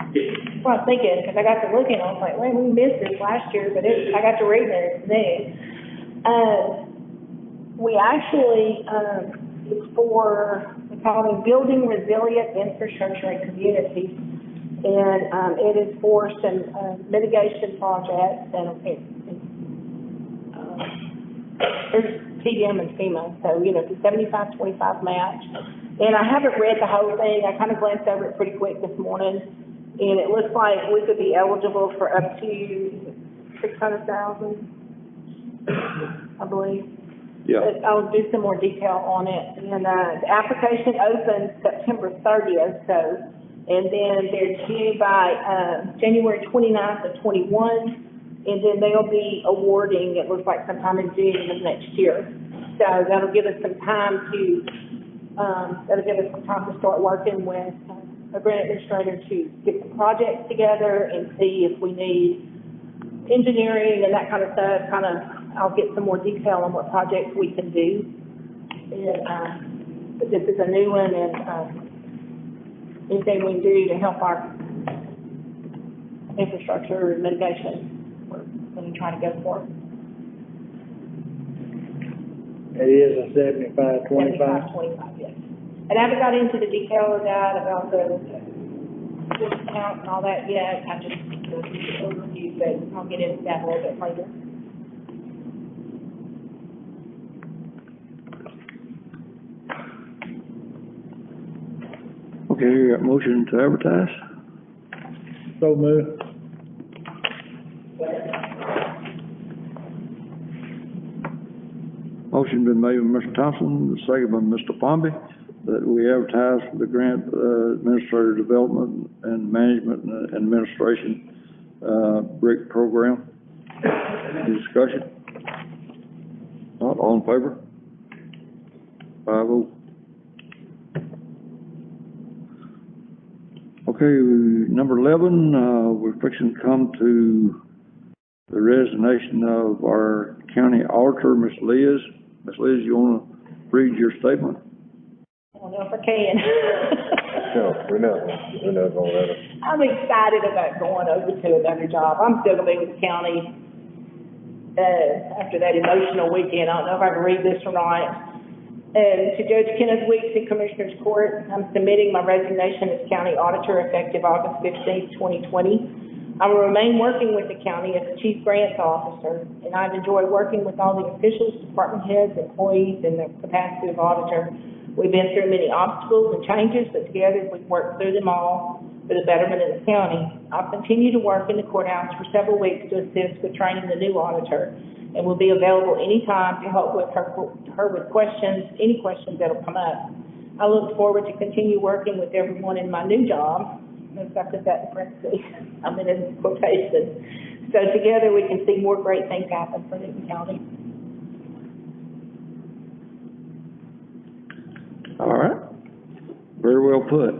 That's what I was thinking, because I got to looking, I was like, well, we missed this last year, but I got to reading it, it's new. We actually, it's for, we call it Building Resilient Infrastructure and Communities. And, it is for some, mitigation projects, and there's TDM and FEMA, so, you know, it's a 75-25 match. And I haven't read the whole thing, I kind of glanced over it pretty quick this morning, and it looks like we could be eligible for up to $600,000, I believe. Yeah. But I'll do some more detail on it, and, the application opens September 30th, so, and then they're due by, January 29th of 21, and then they'll be awarding, it looks like sometime in June of next year. So that'll give us some time to, start working with a grant administrator to get the projects together and see if we need engineering and that kind of stuff. I'll get some more detail on what projects we can do. And, but this is a new one, and, anything we can do to help our infrastructure and mitigation, we're going to try to go for. It is a 75-25. 75-25, yes. And I haven't got into the detail of that, about the discount and all that yet. I just, overview, but I'll get into that a little bit later. Okay, you got motion to advertise? So move. Motion been made by Mr. Thompson, second by Mr. Palmby, that we advertise for the grant, administrator development and management and administration, BRIC program. Any discussion? Not, all in favor? 5-0. Okay, number 11, we're fixing to come to the resignation of our county auditor, Ms. Liz. Ms. Liz, you want to read your statement? I don't know if I can. No, we're not gonna let it. I'm excited about going over to another job. I'm still gonna be with the county, after that emotional weekend. I don't know if I can read this or not. To Judge Kenneth Weeks in Commissioner's Court, I'm submitting my resignation as county auditor effective August 15th, 2020. I will remain working with the county as the chief grants officer, and I've enjoyed working with all the officials, department heads, employees in the capacity of auditor. We've been through many obstacles and changes, but together we've worked through them all for the betterment of the county. I'll continue to work in the courthouse for several weeks to assist with training the new auditor, and will be available anytime to help with her with questions, any questions that'll come up. I look forward to continue working with everyone in my new job. Notice I put that in parentheses. I'm in quotation. So together we can see more great things happen for Newton County. All right. Very well put.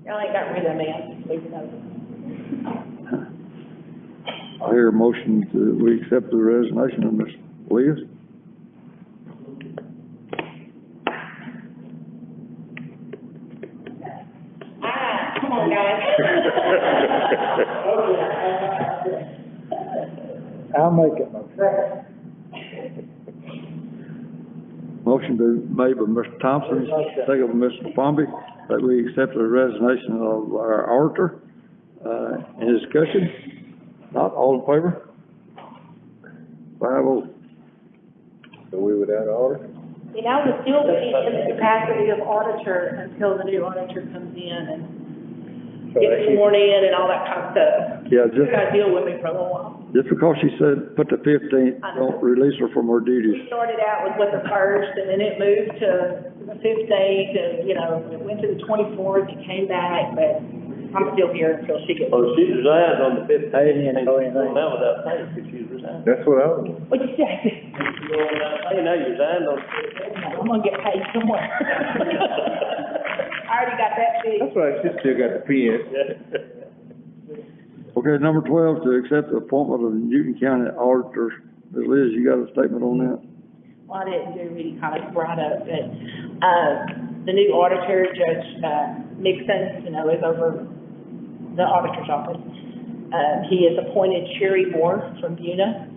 Y'all ain't got rid of me, I'm just leaving over. I hear a motion that we accept the resignation of Ms. Liz. Come on, guys. I'll make it. Motion been made by Mr. Thompson, second by Mr. Palmby, that we accept the resignation of our auditor. Any discussion? Not, all in favor? 5-0. So we without an auditor? And I will still be in the capacity of auditor until the new auditor comes in and gets sworn in and all that kind of stuff. Yeah, You're gonna deal with me for a little while. just because she said put the 15th, don't release her from her duties. We started out with the first, and then it moved to the 15th, and, you know, it went to the 24th, it came back, but I'm still here until she gets. Oh, she resigned on the 15th. I didn't know anything. Now without pay, because she resigned. That's what I was. What'd you say? You know, without pay, now you resigned on the 15th. I'm gonna get paid somewhere. I already got that fixed. That's right, she still got the pen. Okay, number 12, to accept the appointment of Newton County Auditor. Ms. Liz, you got a statement on that? Well, I didn't do really kind of brought up, but, the new auditor, Judge, Mixon, you know, is over the auditor's office. He has appointed Sherry Moore from Buna.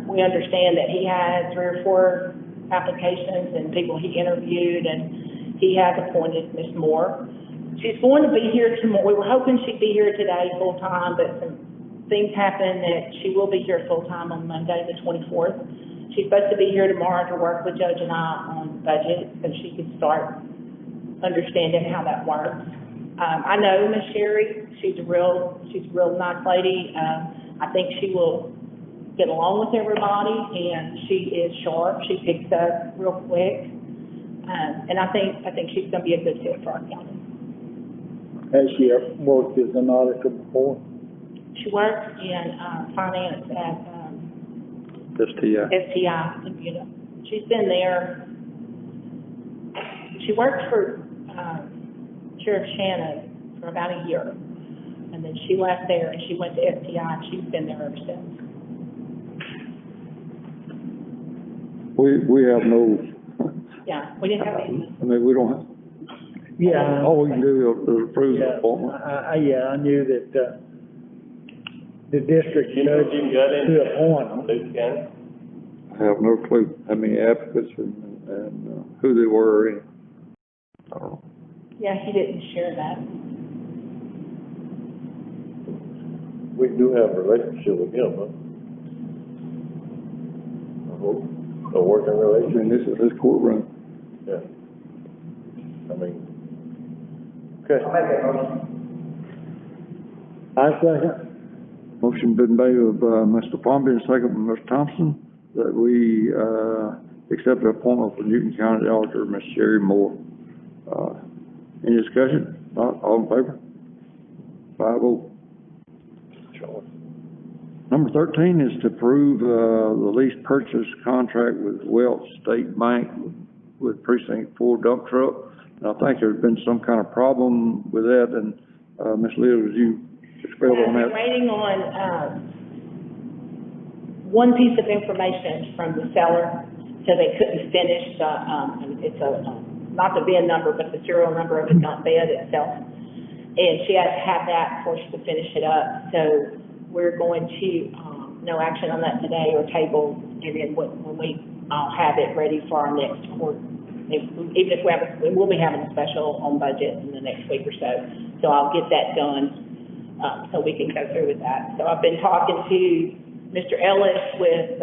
We understand that he had 3 or 4 applications and people he interviewed, and he has appointed Ms. Moore. She's going to be here tomorrow. We were hoping she'd be here today full-time, but some things happened that she will be here full-time on Monday, the 24th. She's supposed to be here tomorrow to work with Judge and I on budget, so she can start understanding how that works. I know Ms. Sherry. She's a real nice lady. I think she will get along with everybody, and she is sharp. She picks up real quick. And I think she's gonna be a good fit for our county. Has she ever worked as an auditor before? She worked in, finance at, STI. STI, you know. She's been there, she worked for, Sheriff Shannon for about a year. And then she left there and she went to STI and she's been there ever since. We have no, Yeah, we didn't have any. I mean, we don't have, Yeah. all we can do is approve the Yeah, appointment. I knew that, the district You know, judge Jim got in to appoint them. Luke County. I have no clue how many applicants and who they were, and, I don't know. Yeah, he didn't share that. We do have a relationship with him, huh? I hope, a working I relationship, mean, this is his courtroom. yeah. I mean, okay. I'll make that motion. I second. Motion been made by Mr. Palmer and second by Mr. Thompson, that we, accept the appointment for Newton County Auditor, Ms. Sherry Moore. Any discussion? Not, all in favor? 5-0. Number 13 is to approve, the lease purchase contract with Welch State Bank with Precinct 4 dump truck. And I think there's been some kind of problem with that, and, Ms. Liz, would you expel on I've been that? waiting on, one piece of information from the seller, so they couldn't finish the, it's not the VIN number, but the serial number of the dump bed itself. And she has to have that before she can finish it up, so we're going to, no action on that today or table, and then when I'll have it ready for our next court. Even if we will be having a special on budget in the next week or so I'll get that done, so we can go through with that. So I've been talking to Mr. Ellis with,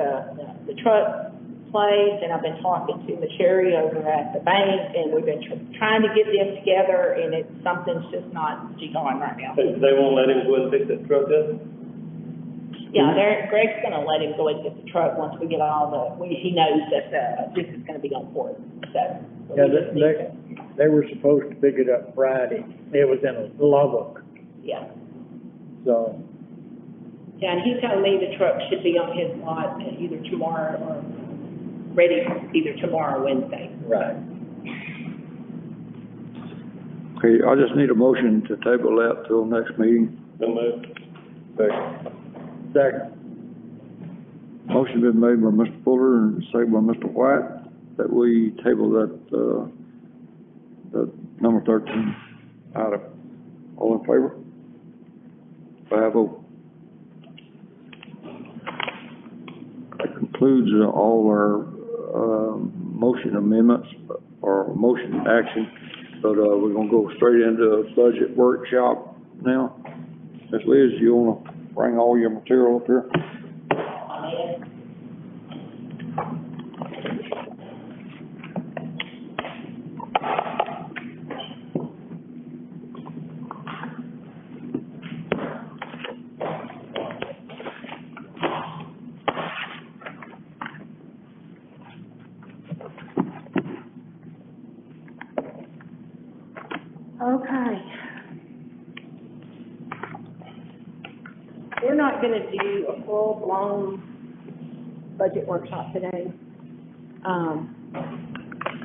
the truck place, and I've been talking to Ms. Sherry over at the bank, and we've been trying to get them together, and something's just not going right now. They won't let him go and pick that truck up? Yeah, Greg's gonna let him go and get the truck once we get all he knows that, this is gonna be on board, so. Yeah, they were supposed to pick it up Friday. It was in a logbook, Yeah, so. yeah, and he told me the truck should be on his lot either tomorrow or ready either tomorrow or Wednesday. Right. Okay, I just need a motion to table that till next meeting. No move. Second. Second. Motion been made by Mr. Fuller and seconded by Mr. White that we table that, the number 13 item. All in favor? 5-0. That concludes all our, motion amendments or motion action, but, we're gonna go straight into a budget workshop now. Ms. Liz, you wanna bring all your material up here? Okay. We're not gonna do a full-blown budget workshop today.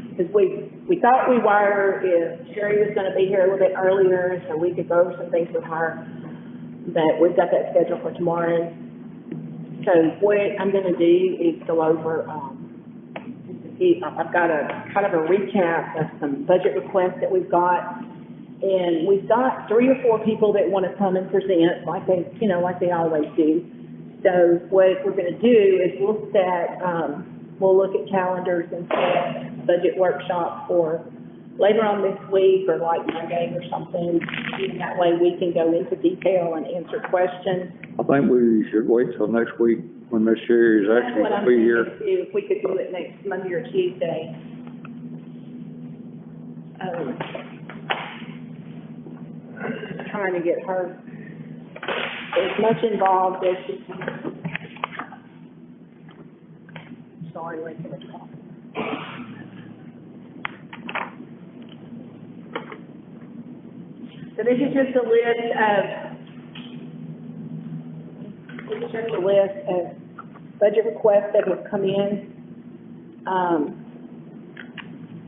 Because we thought we were, if Sherry was gonna be here a little bit earlier, so we could go over some things with her, but we've got that scheduled for tomorrow. So what I'm gonna do is go over, I've got a kind of a recap of some budget requests that we've got. And we've got 3 or 4 people that want to come and present like they always do. So what we're going to do is we'll look at calendars and set budget workshop for later on this week or like Monday or something. And that way we can go into detail and answer questions. I think we should wait till next week when Ms. Sherry is actually That's what I'm gonna be here. thinking, if we could do it next Monday or Tuesday. Trying to get her as much involved as she can. Sorry, way too much coffee. So this is just a list of budget requests that have come in.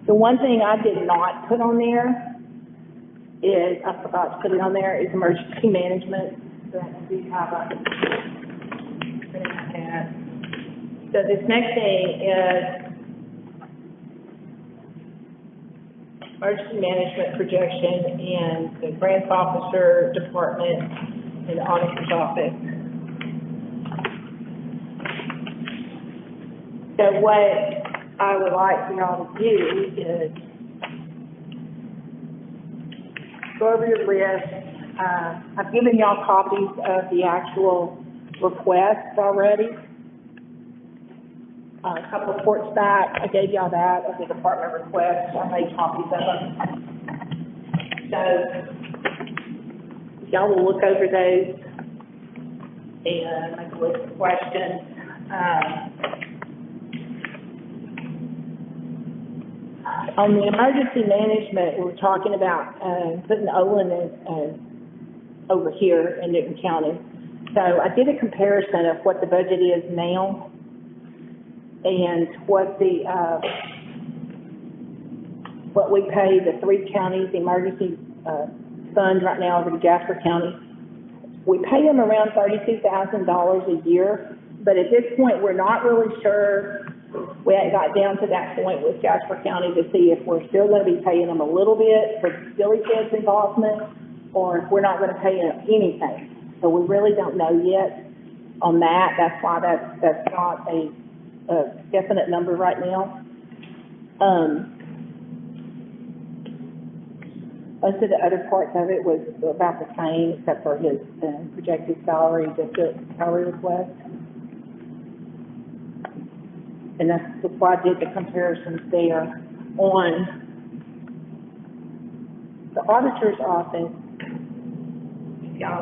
The one thing I did not put on there is, I forgot to put it on there, is emergency management. So that we have a, so this next thing is emergency management projection in the grants officer department and the auditor's office. So what I would like for y'all to do is go over your list. I've given y'all copies of the actual requests already. A couple of reports back, I gave y'all that of the department requests. I made copies of them. So y'all will look over those and make a list of questions. On the emergency management, we were talking about putting Olin over here in Newton County. So I did a comparison of what the budget is now and what the what we pay the three counties, the emergency fund right now over to Jasper County. We pay them around $32,000 a year, but at this point, we're not really sure. We hadn't got down to that point with Jasper County to see if we're still going to be paying them a little bit for Billy Kids involvement, or if we're not going to pay them anything. So we really don't know yet on that. That's why that's not a definite number right now. Most of the other parts of it was about the same, except for his projected salary, just a salary request. And that's why I did the comparisons there. On the auditor's office,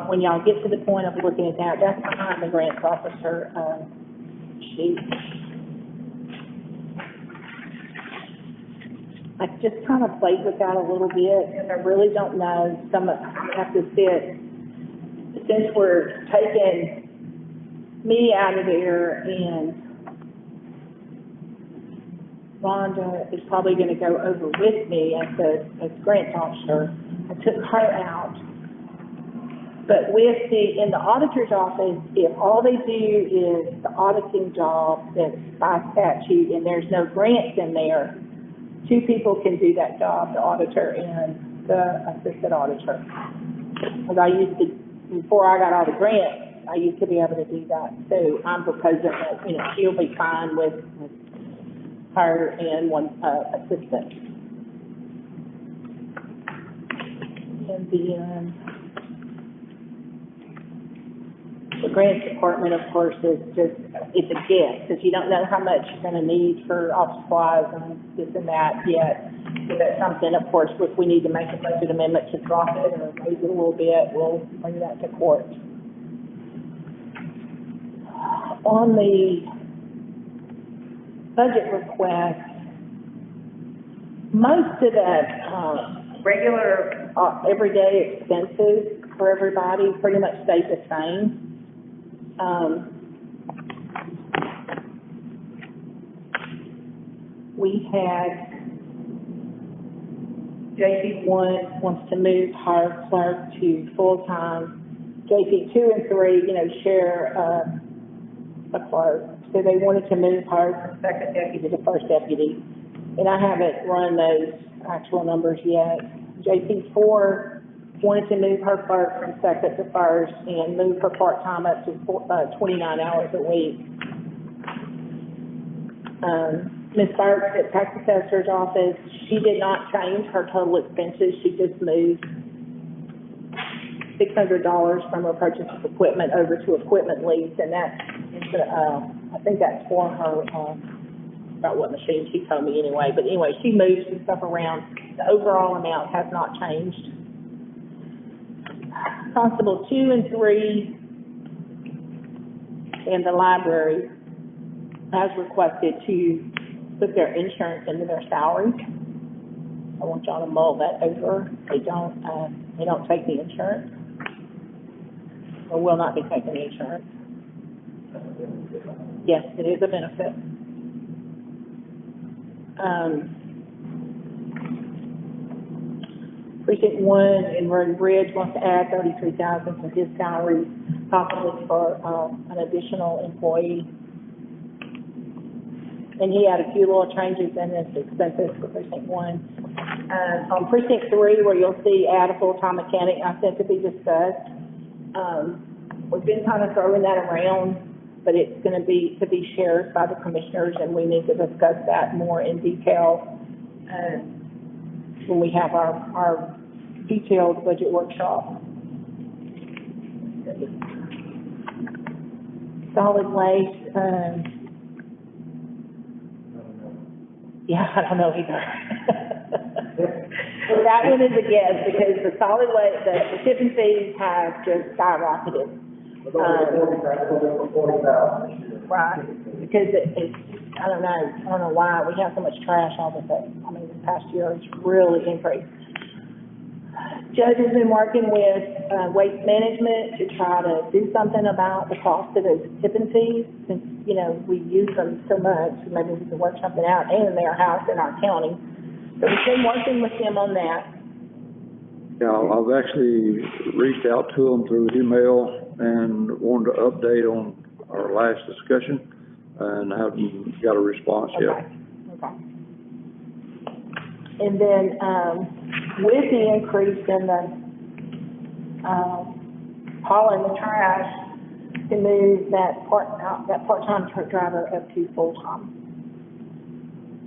when y'all get to the point of looking at that, that's behind the grants officer sheet. I just kind of played with that a little bit, because I really don't know. Some of have to sit, since we're taking me out of there and Rhonda is probably going to go over with me as grants officer. I took her out. But in the auditor's office, if all they do is the auditing job that's by statute and there's no grants in there, two people can do that job, the auditor and the assistant auditor. Because I used to, before I got all the grants, I used to be able to do that. So I'm proposing that, she'll be fine with her and one assistant. And the grants department, of course, is just, it's a guess, because you don't know how much you're going to need for office supplies and this and that yet. So that's something, of course, if we need to make a budget amendment to drop it or raise it a little bit, we'll bring that to court. On the budget request, most of the regular, everyday expenses for everybody pretty much stayed the same. We had JP1 wants to move hire clerk to full-time. JP2 and 3, share a clerk. So they wanted to move her from second deputy to first deputy. And I haven't run those actual numbers yet. JP4 wanted to move her clerk from second to first and move her part-time up to 29 hours a week. Ms. Burks at tax assessor's office, she did not change her total expenses. She just moved $600 from her purchase of equipment over to equipment lease, and that is I think that's for her, about what machine she told me anyway. But anyway, she moves some stuff around. The overall amount has not changed. Constable 2 and 3 in the library has requested to put their insurance into their salary. I want y'all to mull that over. They don't take the insurance, or will not be taking the insurance. Yes, it is a benefit. Precinct 1 in Road and Bridge wants to add $33,000 to his salary, possibly for, an additional employee. And he had a few little changes in his expenses for Precinct 1. On Precinct 3, where you'll see add a full-time mechanic, I said to be discussed. We've been kind of throwing that around, but it's gonna be, to be shared by the commissioners, and we need to discuss that more in detail, when we have our detailed budget workshop. Solid waste, yeah, I don't know either. That one is a guess, because the solid waste, the tipping fees have just skyrocketed. Right, because it's, I don't know why, we have so much trash all of a sudden. I mean, this past year, it's really increased. Judge has been working with, Waste Management to try to do something about the cost of those tipping fees, since, you know, we use them so much, maybe we can work something out in their house, in our county. So we've been working with them on that. Yeah, I've actually reached out to them through email and wanted to update on our last discussion, and I haven't got a response yet. Okay. And then, with the increase in the, hauling the trash, to move that part-time truck driver up to full-time.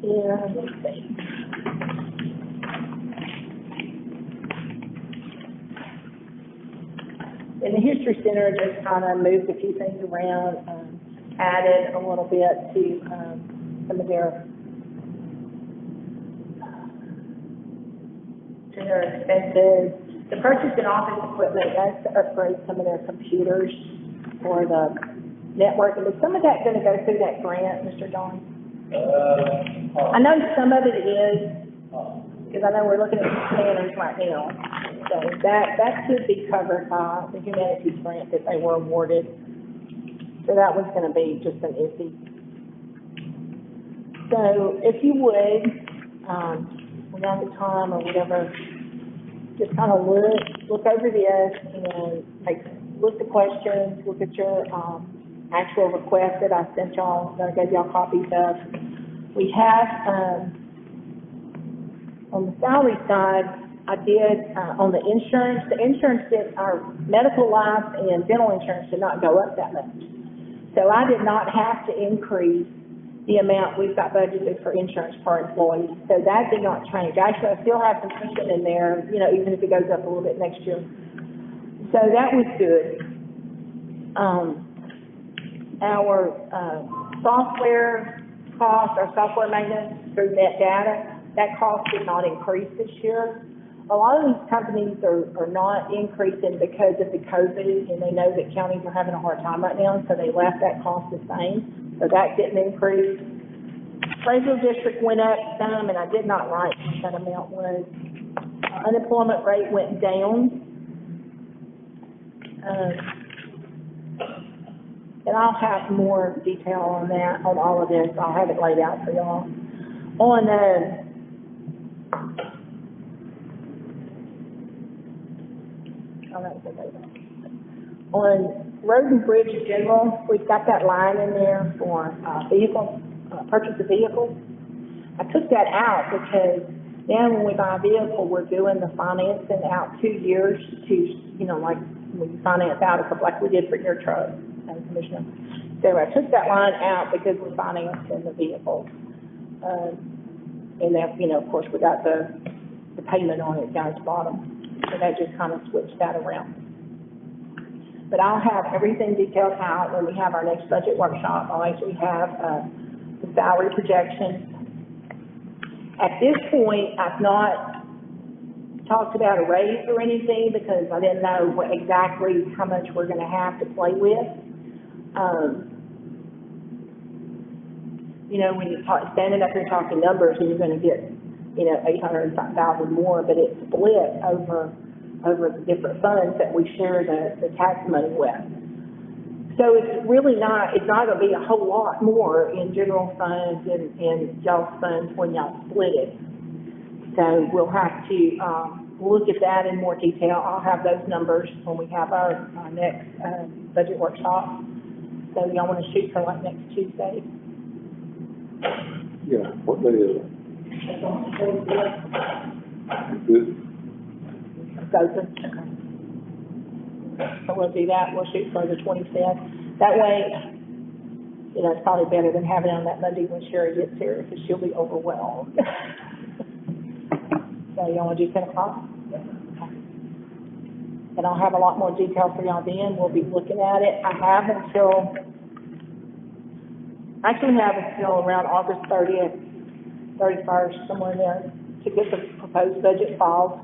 Yeah, let's see. In the History Center, just kind of moved a few things around, added a little bit to, some of their expenses. The purchase and office equipment, that's to upgrade some of their computers for the networking. Is some of that gonna go through that grant, Mr. Don? I know some of it is, because I know we're looking at the scanners right now. So that could be covered by the humanities grant that they were awarded. So that was gonna be just an issue. So if you would, around the time or whatever, just kind of look over this and look the questions, look at your, actual request that I sent y'all, that I gave y'all copies of. We have, on the salary side, I did, on the insurance our medical life and dental insurance did not go up that much. So I did not have to increase the amount we've got budgeted for insurance per employee. So that did not change. Actually, I still have some cushion in there, you know, even if it goes up a little bit next year. So that was good. Our software cost, our software maintenance through Net Data, that cost did not increase this year. A lot of these companies are not increasing because of the COVID, and they know that counties are having a hard time right now, so they left that cost the same. So that didn't increase. Appraisal district went up some, and I did not write what that amount was. Unemployment rate went down. And I'll have more detail on that, on all of this. I'll have it laid out for y'all. On Road and Bridge in general, we've got that line in there for, purchase of vehicles. I took that out because now when we buy a vehicle, we're doing the financing out 2 years to, you know, like when you finance out a couple like we did for your truck, Commissioner. So I took that line out because we're financing the vehicle. And that, you know, of course, we got the payment on it down at the bottom. So that just kind of switched that around. But I'll have everything detailed out when we have our next budget workshop. I'll actually have, the salary projections. At this point, I've not talked about a raise or anything because I didn't know exactly how much we're gonna have to play with. You know, when you standing up here talking numbers and you're gonna get, you know, 800,000 more, but it's split over the different funds that we share the tax money with. So it's really not, it's not gonna be a whole lot more in general funds and y'all's funds when y'all split it. So we'll have to, look at that in more detail. I'll have those numbers when we have our next, budget workshop. So y'all wanna shoot for like next Tuesday? Yeah, what day is it? Good. It's open, okay. So we'll do that, we'll shoot for the 25th. That way, you know, it's probably better than having it on that Monday when Sherry gets here, because she'll be overwhelmed. So you wanna do 10 o'clock? Okay. And I'll have a lot more detail for y'all then, we'll be looking at it. I have until around August 30th, 31st, somewhere in there, to get the proposed budget filed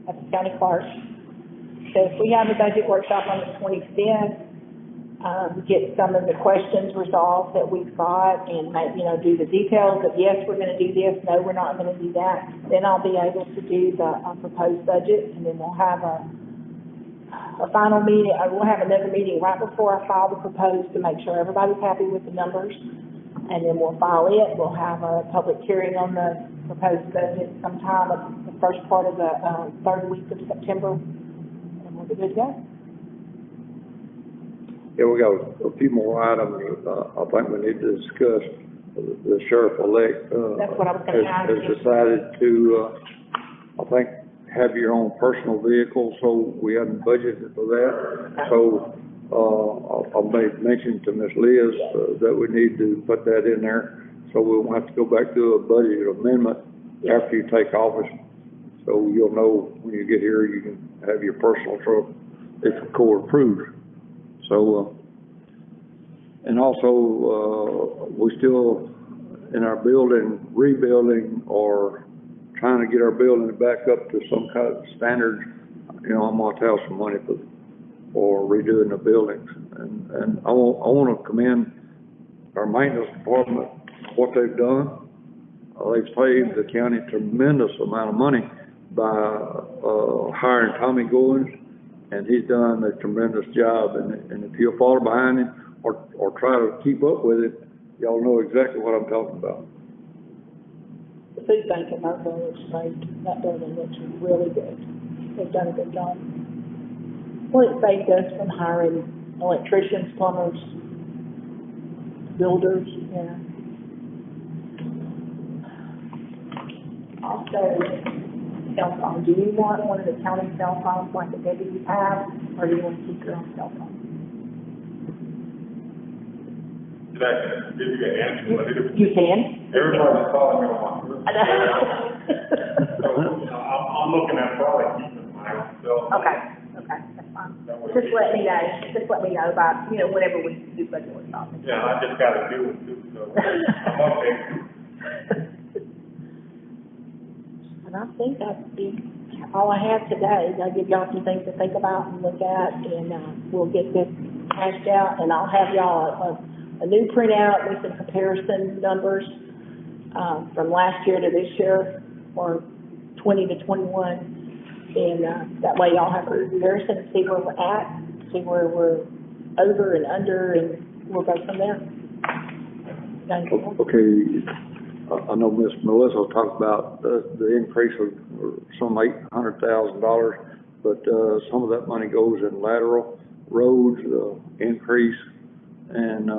at the county clerk. So if we have a budget workshop on the 25th, get some of the questions resolved that we've got and make, you know, do the details of, yes, we're gonna do this, no, we're not gonna do that, then I'll be able to do the proposed budget, and then we'll have a final meeting, we'll have another meeting right before I file the proposed to make sure everybody's happy with the numbers, and then we'll file it. We'll have a public hearing on the proposed budget sometime of the first part of the, third week of September, and we'll be good to go. Yeah, we got a few more items, I think we need to discuss. The sheriff-elect, That's what I was gonna ask has you. decided to, I think, have your own personal vehicle, so we hadn't budgeted for that. So, I made mention to Ms. Liz, that we need to put that in there, so we won't have to go back to a budget amendment after you take office. So you'll know when you get here, you can have your personal truck if the court approves. So, and also, we still, in our building, rebuilding or trying to get our building back up to some kind of standard. You know, I'm gonna have some money for redoing the buildings. And I wanna commend our maintenance department, what they've done. They've saved the county tremendous amount of money by, hiring Tommy Goins, and he's done a tremendous job. And if you'll follow behind him or try to keep up with it, y'all know exactly what I'm talking about. The food bank in our village, that building looks really good. They've done a good job. Well, it saved us from hiring electricians, plumbers, builders, yeah. Also, cell phone, do you want one of the county cell phones like the deputies have, or do you want to keep your own cell phone? Did I give you an answer? You can. Everybody's calling me on my phone. I know. So, I'm looking at probably keeping my own cell phone. Okay, that's fine. Just let me know about, you know, whenever we do budget workshop. Yeah, I just gotta do it too, so I'm okay. And I think that'd be all I have today. I'll give y'all some things to think about and look at, and, we'll get this hashed out, and I'll have y'all a new printout with some comparison numbers, from last year to this year, or 20 to 21. And, that way y'all have a comparison, see where we're at, see where we're over and under, and we'll go from there. Okay, I know Ms. Melissa talked about the increase of some $800,000, but, some of that money goes in lateral roads, increase, and,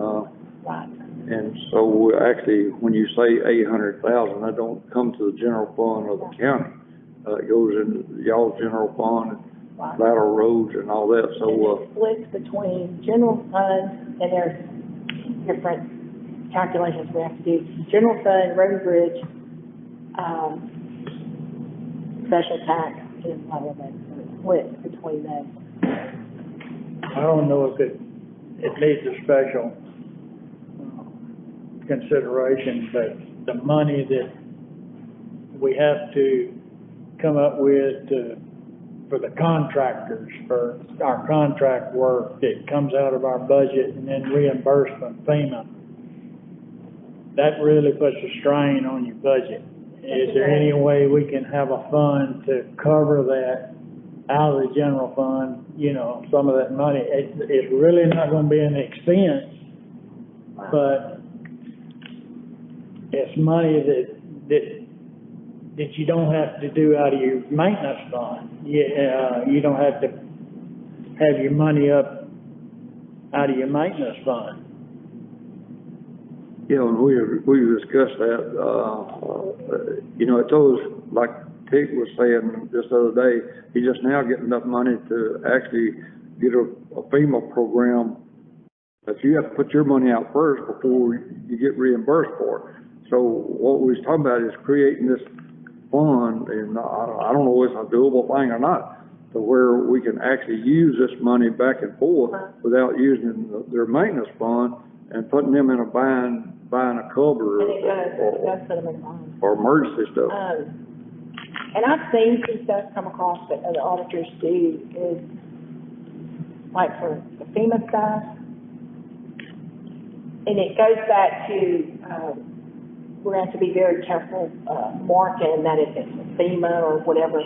Right. and so actually, when you say 800,000, that don't come to the general fund of the county. It goes in y'all's general fund, Right. lateral roads and all that, so, And it splits between general fund, and there's different calculations we have to do. General fund, road and bridge, special tax, and all of that, so it's split between those. I don't know if it needs a special consideration, but the money that we have to come up with for the contractors, for our contract work that comes out of our budget and then reimbursement payment, that really puts a strain on your budget. Is there any way we can have a fund to cover that out of the general fund, you know, some of that money, it's really not gonna be an expense, but it's money that you don't have to do out of your maintenance fund. You don't have to have your money up out of your maintenance fund. You know, and we discussed that, you know, it's always, like Tig was saying just the other day, he just now getting enough money to actually get a FEMA program that you have to put your money out first before you get reimbursed for it. So what we was talking about is creating this fund, and I don't know if it's a doable thing or not, to where we can actually use this money back and forth without using their maintenance fund and putting them in a buying a cover And it does put them in line. or emergency stuff. And I've seen some stuff come across that other auditors do is, like for the FEMA stuff, and it goes back to, we're going to have to be very careful, marking that if it's FEMA or whatever.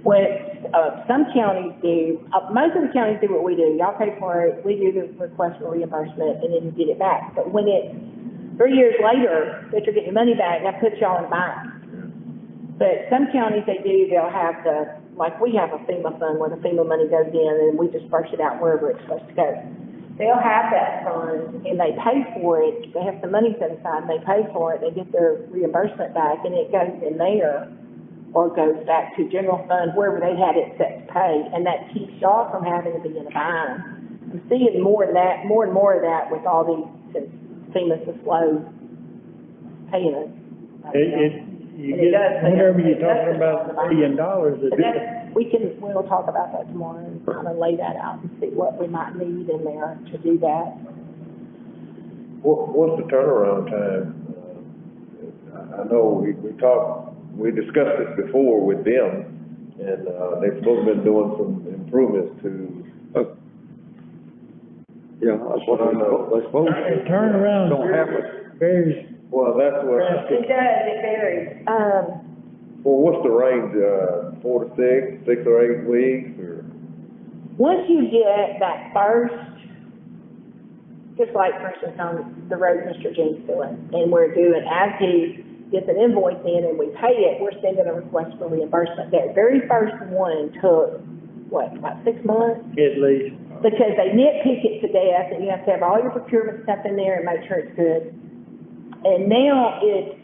What, some counties do, most of the counties do what we do. Y'all pay for it, we do the request for reimbursement, and then you get it back. But when it's 3 years later that you're getting your money back, that puts y'all in a bind. But some counties, they'll have like we have a FEMA fund where the FEMA money goes in and we disperse it out wherever it's supposed to go. They'll have that fund and they pay for it, they have some money set aside and they pay for it, they get their reimbursement back and it goes in there or goes back to general fund, wherever they had it set to pay, and that keeps y'all from having to be in a bind. I'm seeing more and more of that with all these, since FEMA's so slow paying us. Whenever you're talking about $1 billion, we'll talk about that tomorrow and kind of lay that out and see what we might need in there to do that. What's the turnaround time? I know we discussed this before with them, and, they've supposed to been doing some improvements to. Yeah, that's what I know. That's supposed to. Turnaround Don't happen. varies. Well, that's what. It does, it varies. Well, what's the range, 4 to 6 or 8 weeks, or? Once you get that first, just like for instance on the road Mr. James doing, and we're doing, as he gets an invoice in and we pay it, we're sending a request for reimbursement. That very first one took, what, about 6 months? At least. Because they nitpick it to death, and you have to have all your procurement stuff in there and make sure it's good. And now it's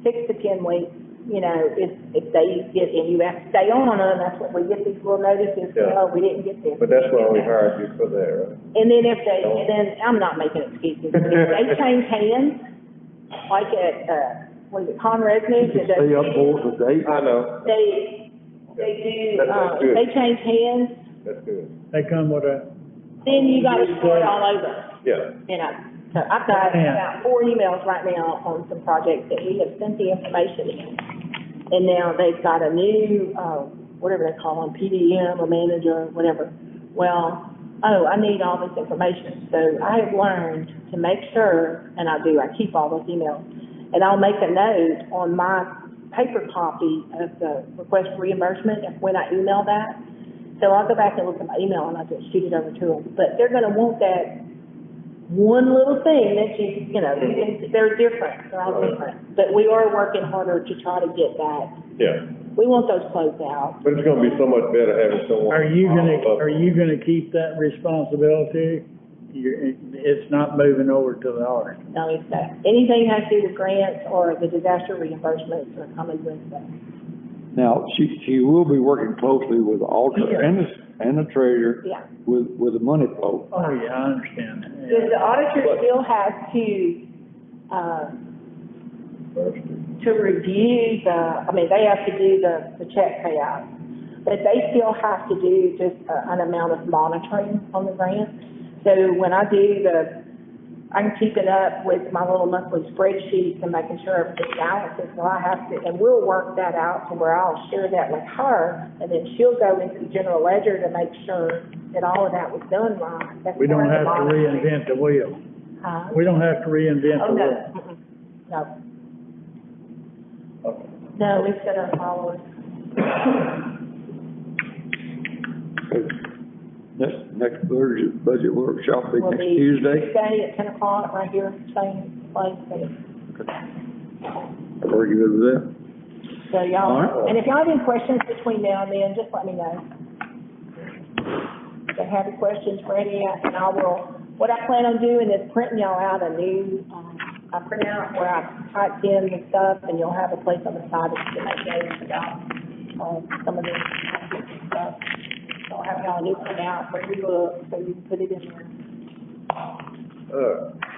6 to 10 weeks, you know, if they get, and you have to stay on them, that's what we get these little notices, Yeah. oh, we didn't get this. But that's why we hired you for that, right? And then I'm not making excuses, but if they change hands, like at, what is it, Conresnick? Stay up for the date. I know, They do, That's if good. they change hands, that's good, They come with a, then you gotta start all over, yeah. you know. So I've got about 4 emails right now on some projects that we have sent the information in. And now they've got a new, whatever they call them, PDM or manager, whatever. Well, I need all this information. So I have learned to make sure, and I keep all those emails. And I'll make a note on my paper copy of the request for reimbursement of when I email that. So I'll go back and look at my email and I'll just shoot it over to them. But they're gonna want that one little thing that you know, they're different, they're all different. But we are working harder to try to get that. Yeah, We want those closed out. but it's gonna be so much better having someone. are you gonna keep that responsibility? It's not moving over to the auditor. No, it's not. Anything has to do with grants or the disaster reimbursements are coming with that. Now, she will be working closely with the auditor and the treasurer Yeah. with the money flow. Oh, yeah, I understand that. Because the auditor still has to review they have to do the check payout. But they still have to do just an amount of monitoring on the grant. So when I do I'm keeping up with my little monthly spreadsheets and making sure everything balances, so I have to, and we'll work that out to where I'll share that with her, and then she'll go into the general ledger to make sure that all of that was done right. That's We don't part of have the to monitoring. reinvent the wheel. We don't have to reinvent Oh, the no, wheel. no. No, it's gonna follow us. Next budget workshop will Will be next be Tuesday. Tuesday at 10 o'clock, right here, same place. Very good with that. So All y'all, right. and if y'all have any questions between now and then, just let me know. If you have any questions for Eddie, and I will, what I plan on doing is printing y'all out a new, I print out where I typed in the stuff, and you'll have a place on the side that you can make notes about, some of the stuff. So I'll have y'all a new printout for you to look, so you can put it in there.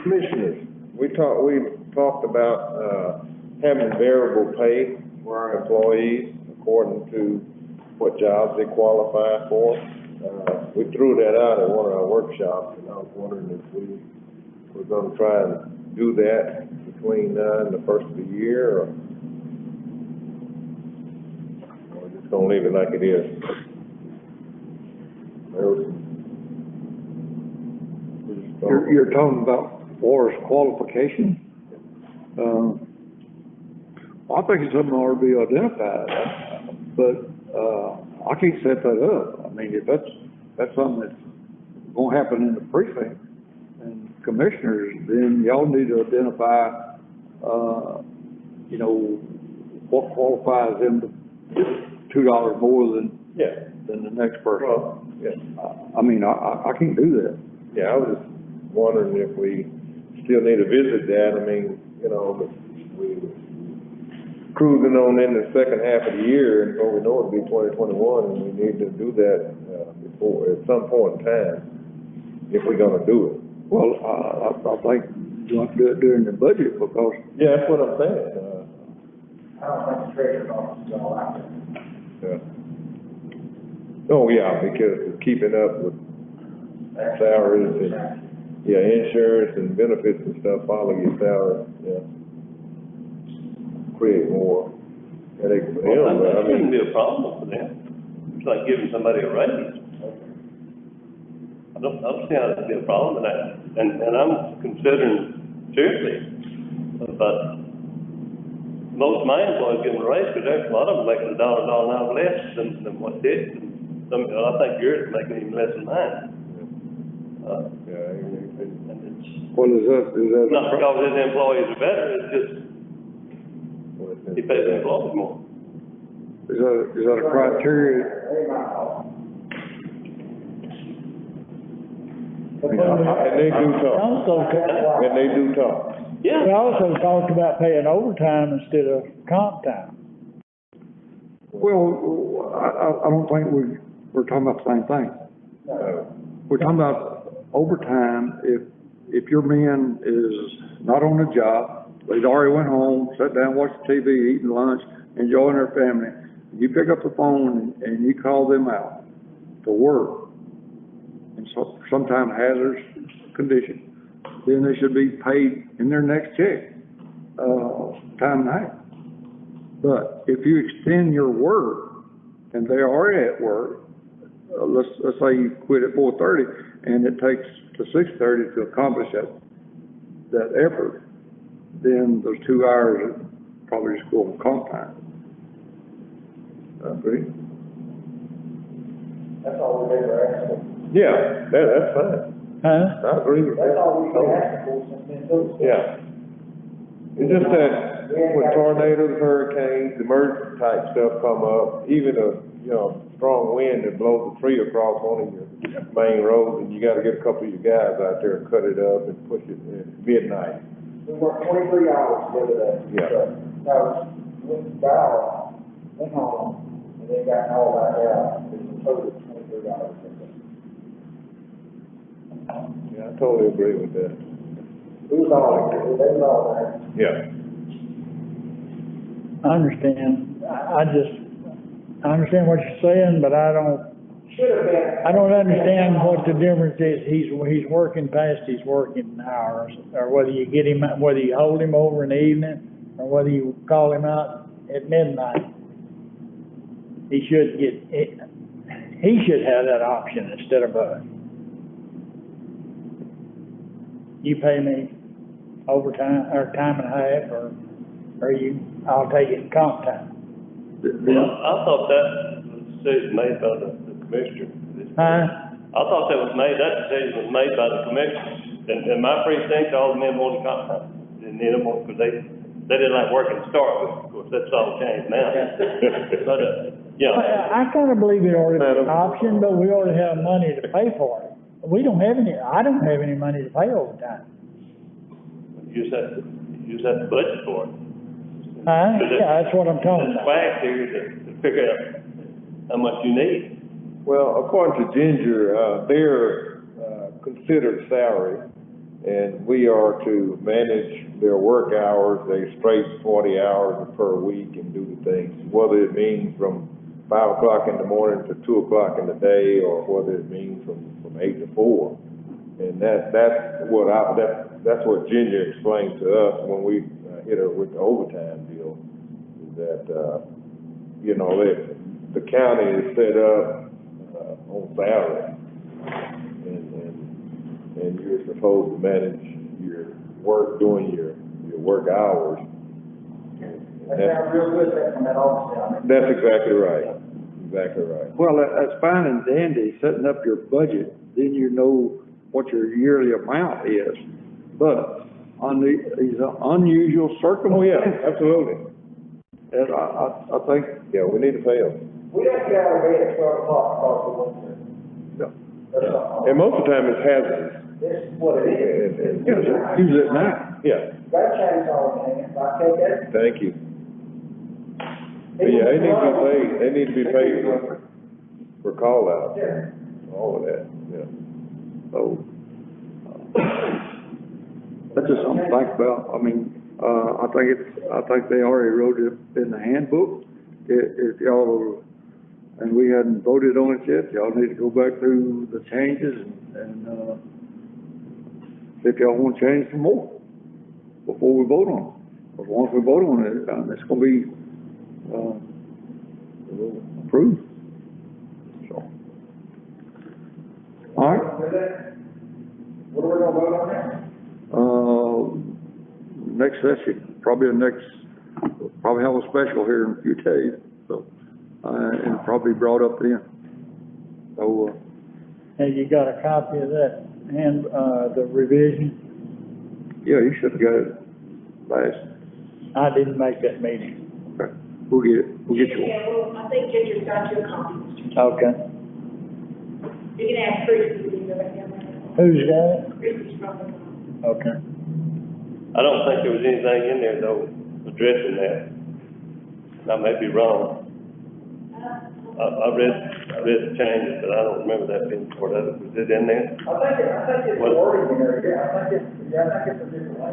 Commissioners, we talked about, having variable pay for our employees according to what jobs they qualify for. We threw that out at one of our workshops, and I was wondering if we were gonna try and do that between now and the first of the year, or we're just gonna leave it like it is. You're talking about Laura's qualification? I think it's something that ought to be identified, but, I can't set that up. I mean, if that's something that's gonna happen in the precinct and commissioners, then y'all need to identify, you know, what qualifies them to get $2 more than the next person. Well, yeah. I mean, I can't do that. Yeah, I was just wondering if we still need to visit that. I mean, you know, we cruising on in the second half of the year, and before we know it, it'll be 2021, and we need to do that, before, at some point in time, if we're gonna do it. Well, I think you want to do it during the budget, because Yeah, that's what I'm saying, I don't think the treasurer's office is all out there. yeah. Oh, yeah, because keeping up with salaries and, insurance and benefits and stuff, follow your salary, create more headache for them, but I That shouldn't mean, be a problem for them. It's like giving somebody a raise. I don't see how that'd be a problem, and I'm considering seriously, but most of my employees getting a raise, because there's a lot of them making $1 an hour less than what they did. Some, I think yours is making even less than mine. And it's what is that? not because his employees are better, it's just, he pays the employees more. Is that a criteria? and they do talk, Also, and they do talk. Yeah. we also talked about paying overtime instead of comp time. Well, I don't think we're talking about the same thing. We're talking about overtime if your man is not on the job, they'd already went home, sat down, watched TV, eating lunch, enjoying their family. You pick up the phone and you call them out to work, and so sometimes hazardous condition, then they should be paid in their next check, time and a half. But if you extend your work and they are at work, let's say you quit at 4:30 and it takes to 6:30 to accomplish that effort, then those 2 hours are probably just go on comp time. I agree. That's all we ever asked for. Yeah, that's fine. Huh? I agree with that. That's all we've been asking for since then, too. Yeah. It's just that when tornadoes, hurricanes, emergency type stuff come up, even a, strong wind that blows a tree across one of your main roads, and you gotta get a couple of your guys out there and cut it up and push it at midnight. We worked 23 hours the other day. Yeah. So, went home, and then got all back out, it was a total of 23 hours. Yeah, I totally agree with that. It was all there. Yeah. I understand. I understand what you're saying, but I don't understand what the difference is. He's working past his working hours, or whether you get him, whether you hold him over in the evening, or whether you call him out at midnight. He should have that option instead of us. You pay me overtime, or time and a half, or I'll take it in comp time. Well, I thought that was a decision made by the commissioner. I thought that decision was made by the commissioner. And my precinct, all the men wanted contract, didn't need them, because they didn't like working to start with, of course, that's all changed now. But, I kinda believe it ought to be an option, but we ought to have money to pay for it. I don't have any money to pay overtime. You just have to budget for it. Yeah, that's what I'm talking There's about. swag here to figure out how much you need. Well, according to Ginger, they're, considered salary, and we are to manage their work hours, they straight 40 hours per week and do the things, whether it means from 5 o'clock in the morning to 2 o'clock in the day, or whether it means from 8 to 4. And that's what Ginger explained to us when we hit her with the overtime deal, is that, you know, the county is set up, on salary. And you're supposed to manage your work, doing your work hours. That sounds real good, that, from that office down there. That's exactly right, exactly right. Well, that's fine and dandy, setting up your budget, then you know what your yearly amount is. But on these unusual circumstances. Oh, yeah, absolutely. And I think, Yeah, we need to pay them. We don't get out of bed at 12 o'clock because we want to. yeah, That's not, And most of the time it's hazardous. this is what it is. use it now. Yeah, Got a chainsaw in hand, I take that. thank you. But yeah, they need to be paid for call out, Yeah. all of that, yeah. So, that's just something to think about. I mean, I think they already wrote it in the handbook. If y'all, and we hadn't voted on it yet, y'all need to go back through the changes and if y'all want to change some more before we vote on it. Because once we vote on it, it's gonna be, approved. So. All right. What are we gonna vote on now? Next session, probably have a special here in a few days, so, and probably brought up then. So, Have you got a copy of that and, the revision? yeah, you should've got it last, I didn't make that meeting. okay, we'll get you one. Yeah, well, I think Ginger's got you a copy, Mr. Chairman. Okay. You can ask Christie to email it down there. Who's got it? Christie's from the, Okay. I don't think there was anything in there though addressing that. I may be wrong. I read the changes, but I don't remember that being part of it. Was it in there? I think it's What? wording in there, I think it's a different way.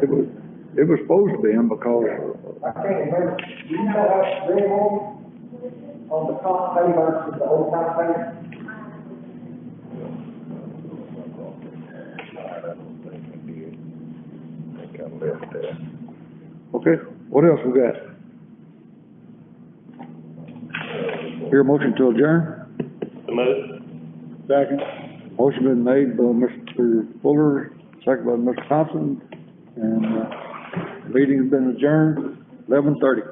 It was supposed to be in because, I can't remember, do you know how it's been on the comp pay versus the overtime pay? okay, what else we got? Hear a motion to adjourn? The most? Second. Motion been made by Mr. Fuller, second by Mr. Thompson, and, meeting has been adjourned, 11:30.